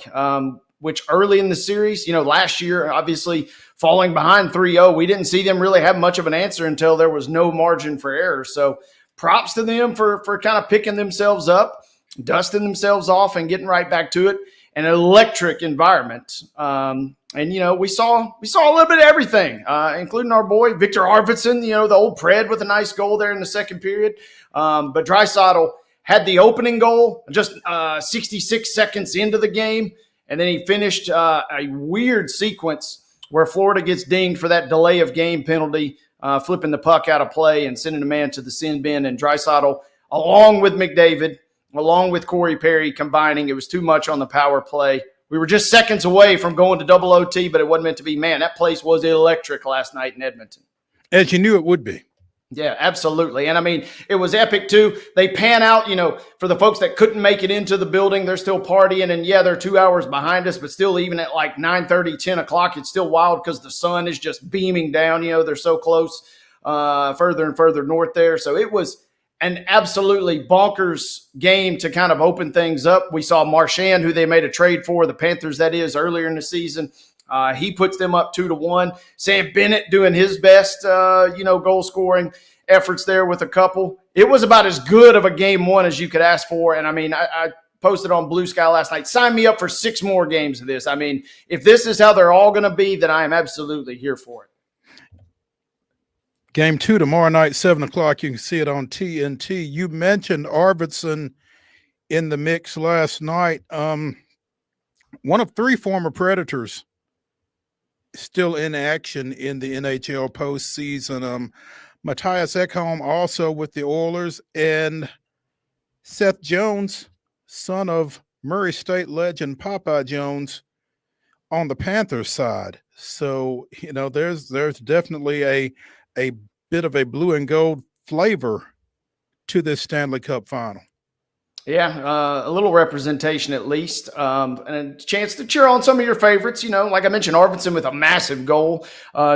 which early in the series, last year, obviously falling behind 3-0, we didn't see them really have much of an answer until there was no margin for error. So props to them for kind of picking themselves up, dusting themselves off and getting right back to it. An electric environment. And, we saw a little bit of everything, including our boy, Victor Arvidsson, the old Pred with a nice goal there in the second period. But Draisaitl had the opening goal just 66 seconds into the game. And then he finished a weird sequence where Florida gets dinged for that delay of game penalty, flipping the puck out of play and sending a man to the sin bin. And Draisaitl, along with McDavid, along with Corey Perry combining, it was too much on the power play. We were just seconds away from going to double OT, but it wasn't meant to be. Man, that place was electric last night in Edmonton. As you knew it would be. Yeah, absolutely. And, it was epic, too. They pan out, for the folks that couldn't make it into the building, they're still partying. And, yeah, they're 2 hours behind us, but still even at like 9:30, 10 o'clock, it's still wild because the sun is just beaming down. They're so close, further and further north there. So it was an absolutely bonkers game to kind of open things up. We saw Marchand, who they made a trade for, the Panthers, that is, earlier in the season. He puts them up 2-1. Sam Bennett doing his best, goal scoring efforts there with a couple. It was about as good of a game one as you could ask for. And I posted on Bluesky last night, sign me up for 6 more games of this. If this is how they're all going to be, then I am absolutely here for it. Game 2 tomorrow night, 7 o'clock. You can see it on TNT. You mentioned Arvidsson in the mix last night. One of 3 former Predators still in action in the NHL postseason. Matthias Ekholm also with the Oilers, and Seth Jones, son of Murray State legend Popeye Jones, on the Panthers side. So, there's definitely a bit of a blue and gold flavor to this Stanley Cup final. Yeah, a little representation at least, and a chance to cheer on some of your favorites. Like I mentioned, Arvidsson with a massive goal.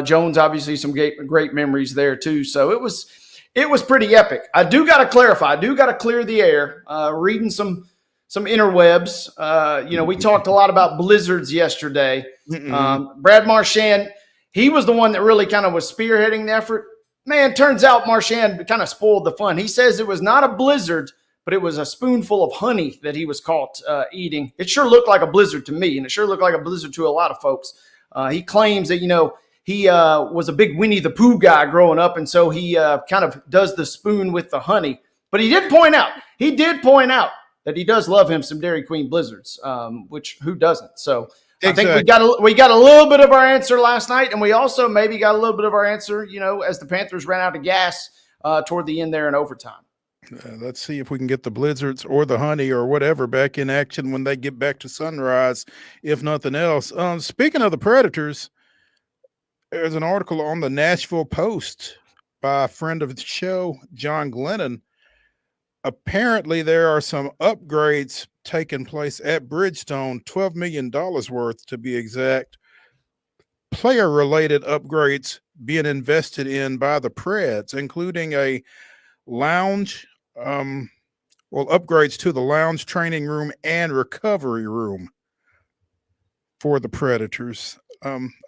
Jones, obviously, some great memories there too. So it was pretty epic. I do got to clarify. I do got to clear the air. Reading some interwebs. We talked a lot about blizzards yesterday. Brad Marchand, he was the one that really kind of was spearheading the effort. Man, turns out Marchand kind of spoiled the fun. He says it was not a blizzard, but it was a spoonful of honey that he was caught eating. It sure looked like a blizzard to me, and it sure looked like a blizzard to a lot of folks. He claims that, he was a big Winnie the Pooh guy growing up, and so he kind of does the spoon with the honey. But he did point out that he does love him some Dairy Queen blizzards, which who doesn't? So exactly. I think we got a little bit of our answer last night, and we also maybe got a little bit of our answer, as the Panthers ran out of gas toward the end there in overtime. Let's see if we can get the blizzards or the honey or whatever back in action when they get back to Sunrise, if nothing else. Speaking of the Predators, there's an article on the Nashville Post by a friend of the show, John Glennon. Apparently, there are some upgrades taking place at Bridgestone, $12 million worth to be exact. Player-related upgrades being invested in by the Preds, including a lounge, upgrades to the lounge, training room, and recovery room for the Predators.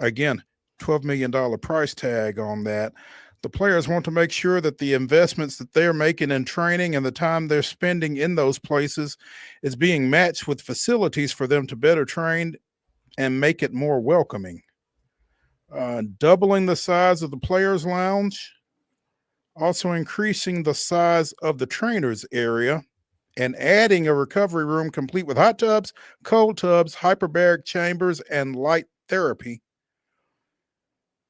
Again, $12 million price tag on that. The players want to make sure that the investments that they're making in training and the time they're spending in those places is being matched with facilities for them to better train and make it more welcoming. Doubling the size of the players' lounge, also increasing the size of the trainers' area, and adding a recovery room complete with hot tubs, cold tubs, hyperbaric chambers, and light therapy.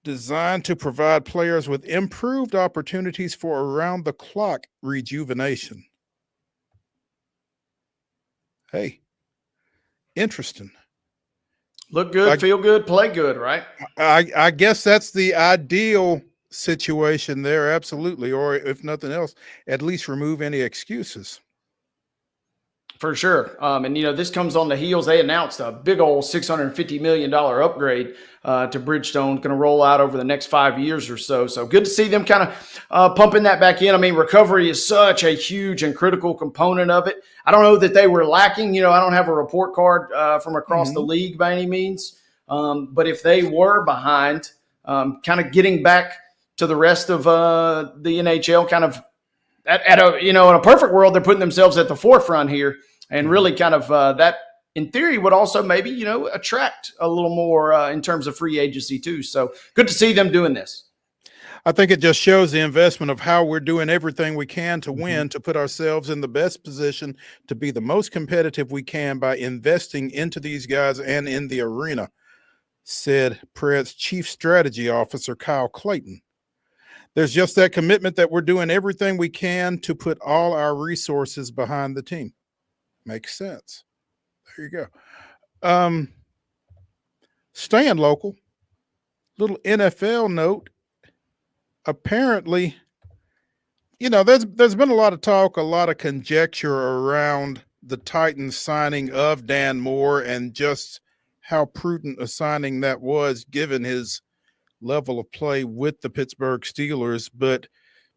designed to provide players with improved opportunities for around-the-clock rejuvenation. Hey, interesting. Look good, feel good, play good, right? I guess that's the ideal situation there, absolutely. Or if nothing else, at least remove any excuses. For sure. And, this comes on the heels. They announced a big old $650 million upgrade to Bridgestone, going to roll out over the next 5 years or so. So good to see them kind of pumping that back in. I mean, recovery is such a huge and critical component of it. I don't know that they were lacking. I don't have a report card from across the league by any means. But if they were behind, kind of getting back to the rest of the NHL, kind of at a, in a perfect world, they're putting themselves at the forefront here. And really kind of that, in theory, would also maybe, attract a little more in terms of free agency too. So good to see them doing this. I think it just shows the investment of how we're doing everything we can to win, to put ourselves in the best position to be the most competitive we can by investing into these guys and in the arena, said Pred's Chief Strategy Officer, Kyle Clayton. There's just that commitment that we're doing everything we can to put all our resources behind the team. Makes sense. There you go. Staying local, little NFL note. Apparently, there's been a lot of talk, a lot of conjecture around the Titans signing of Dan Moore and just how prudent a signing that was given his level of play with the Pittsburgh Steelers. But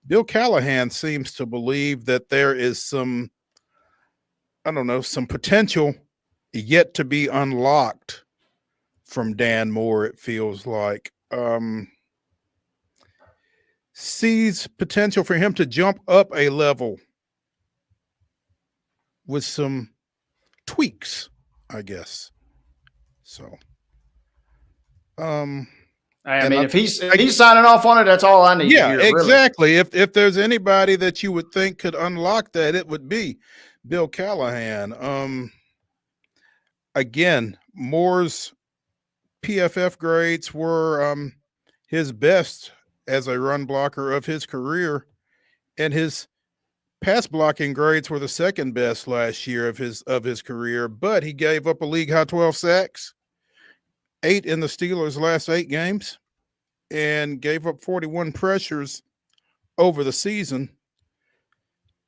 Bill Callahan seems to believe that there is some potential yet to be unlocked from Dan Moore, it feels like. Sees potential for him to jump up a level with some tweaks, I guess. So, I mean, if he's signing off on it, that's all I need to hear. Exactly. Really. If there's anybody that you would think could unlock that, it would be Bill Callahan. Again, Moore's PFF grades were his best as a run blocker of his career, and his pass blocking grades were the second best last year of his career. But he gave up a league high 12 sacks, 8 in the Steelers' last 8 games, and gave up 41 pressures over the season.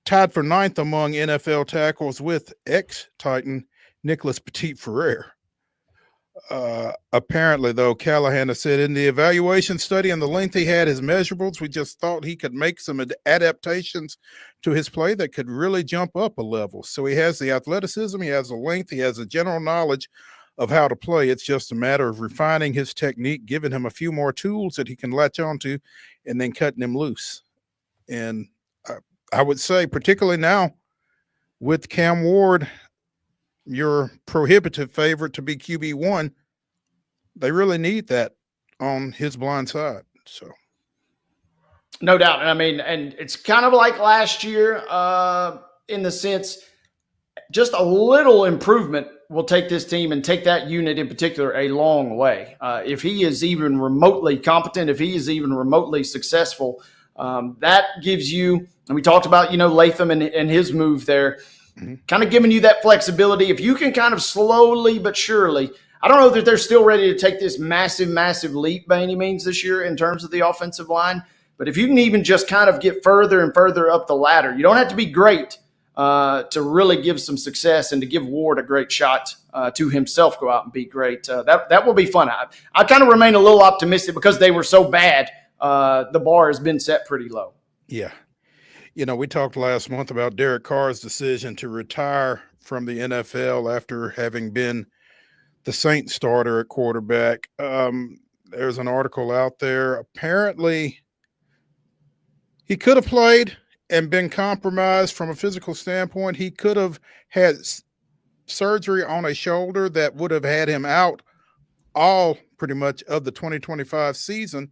Tied for 9th among NFL tackles with ex-Titan Nicholas Petit-Frere. Apparently, though, Callahan has said in the evaluation study and the length he had his measurables, we just thought he could make some adaptations to his play that could really jump up a level. So he has the athleticism, he has the length, he has a general knowledge of how to play. It's just a matter of refining his technique, giving him a few more tools that he can latch onto, and then cutting him loose. And I would say, particularly now with Cam Ward, your prohibitive favorite to be QB1, they really need that on his blind side. So, no doubt. I mean, and it's kind of like last year in the sense, just a little improvement will take this team and take that unit in particular a long way. If he is even remotely competent, if he is even remotely successful, that gives you, and we talked about, Latham and his move there, kind of giving you that flexibility. If you can kind of slowly but surely, I don't know that they're still ready to take this massive, massive leap by any means this year in terms of the offensive line. But if you can even just kind of get further and further up the ladder, you don't have to be great to really give some success and to give Ward a great shot to himself go out and be great. That will be fun. I kind of remain a little optimistic because they were so bad. The bar has been set pretty low. Yeah. We talked last month about Derek Carr's decision to retire from the NFL after having been the Saints starter at quarterback. There's an article out there. Apparently, he could have played and been compromised from a physical standpoint. He could have had surgery on a shoulder that would have had him out all pretty much of the 2025 season.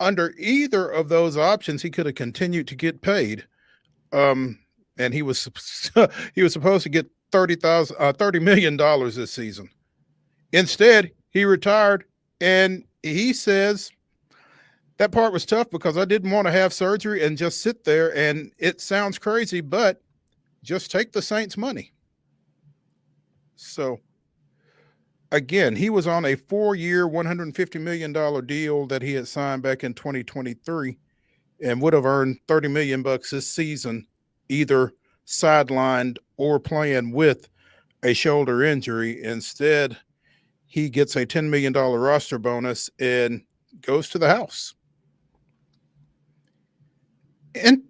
Under either of those options, he could have continued to get paid. And he was supposed to get $30 million this season. Instead, he retired and he says that part was tough because I didn't want to have surgery and just sit there. And it sounds crazy, but just take the Saints' money. So, again, he was on a 4-year, $150 million deal that he had signed back in 2023 and would have earned $30 million this season, either sidelined or playing with a shoulder injury. Instead, he gets a $10 million roster bonus and goes to the house. And,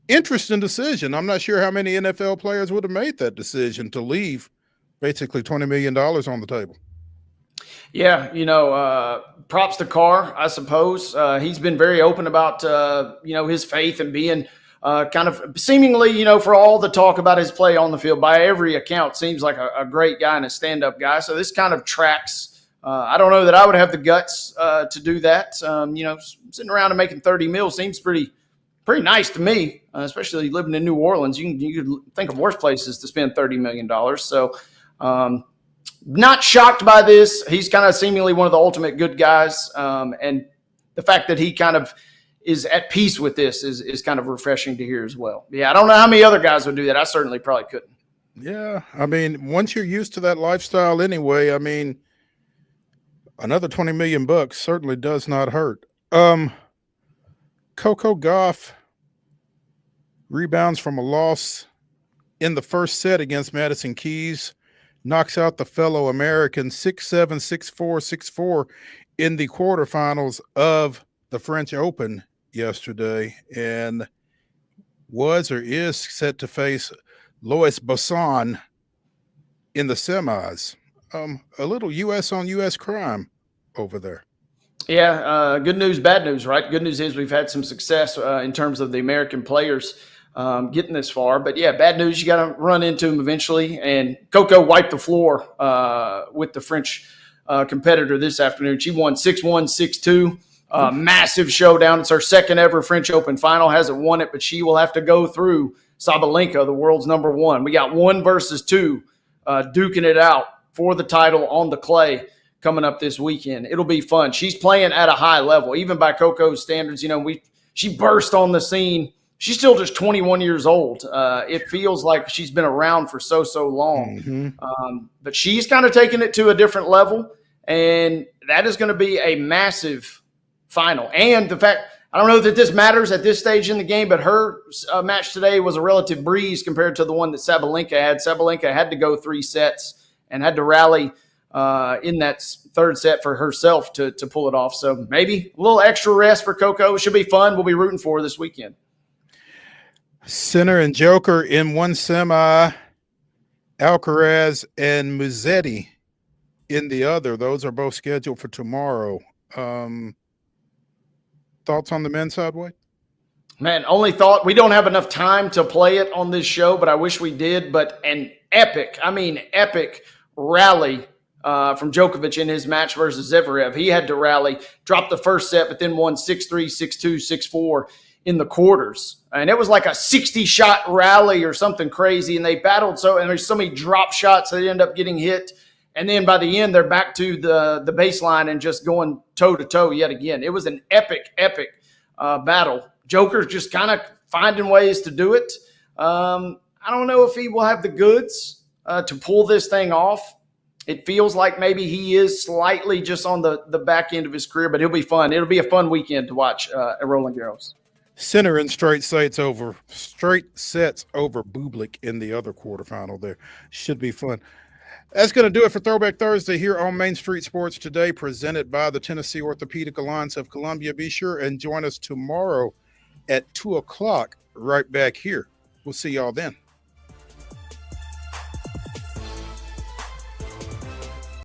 interesting decision. I'm not sure how many NFL players would have made that decision to leave basically $20 million on the table. Yeah, props to Carr, I suppose. He's been very open about, his faith and being kind of seemingly, for all the talk about his play on the field, by every account, seems like a great guy and a stand-up guy. So this kind of tracks. I don't know that I would have the guts to do that. Sitting around and making 30 mil seems pretty nice to me, especially living in New Orleans. You could think of worse places to spend $30 million. So not shocked by this. He's kind of seemingly one of the ultimate good guys. And the fact that he kind of is at peace with this is kind of refreshing to hear as well. Yeah, I don't know how many other guys would do that. I certainly probably couldn't. Yeah, I mean, once you're used to that lifestyle anyway, I mean, another $20 million certainly does not hurt. Coco Gauff rebounds from a loss in the first set against Madison Keys, knocks out the fellow American 6-7, 6-4, 6-4 in the quarterfinals of the French Open yesterday, and was or is set to face Lois Bosson in the semis. A little U.S. on U.S. crime over there. Yeah, good news, bad news, right? Good news is we've had some success in terms of the American players getting this far. But, yeah, bad news, you got to run into them eventually. And Coco wiped the floor with the French competitor this afternoon. She won 6-1, 6-2. Massive showdown. It's her second ever French Open final. Hasn't won it, but she will have to go through Sabalenka, the world's number one. We got 1 versus 2 duking it out for the title on the clay coming up this weekend. It'll be fun. She's playing at a high level, even by Coco's standards. She burst on the scene. She's still just 21 years old. It feels like she's been around for so long. Mm-hmm. But she's kind of taking it to a different level, and that is going to be a massive final. And the fact, I don't know that this matters at this stage in the game, but her match today was a relative breeze compared to the one that Sabalenka had. Sabalenka had to go 3 sets and had to rally in that third set for herself to pull it off. So maybe a little extra rest for Coco. It should be fun. We'll be rooting for her this weekend. Sinner and Joker in one semi, Alcaraz and Musetti in the other. Those are both scheduled for tomorrow. Thoughts on the men's side, Wade? Man, only thought, we don't have enough time to play it on this show, but I wish we did. But an epic rally from Djokovic in his match versus Zverev. He had to rally, dropped the first set, but then won 6-3, 6-2, 6-4 in the quarters. And it was like a 60-shot rally or something crazy, and they battled and there's so many drop shots that end up getting hit. And then by the end, they're back to the baseline and just going toe-to-toe yet again. It was an epic battle. Joker's just kind of finding ways to do it. I don't know if he will have the goods to pull this thing off. It feels like maybe he is slightly just on the back end of his career, but it'll be fun. It'll be a fun weekend to watch at Roland Garros. Sinner in straight sets over Bublik in the other quarterfinal there. Should be fun. That's going to do it for Throwback Thursday here on Main Street Sports Today, presented by the Tennessee Orthopedic Alliance of Columbia. Be sure and join us tomorrow at 2 o'clock right back here. We'll see y'all then.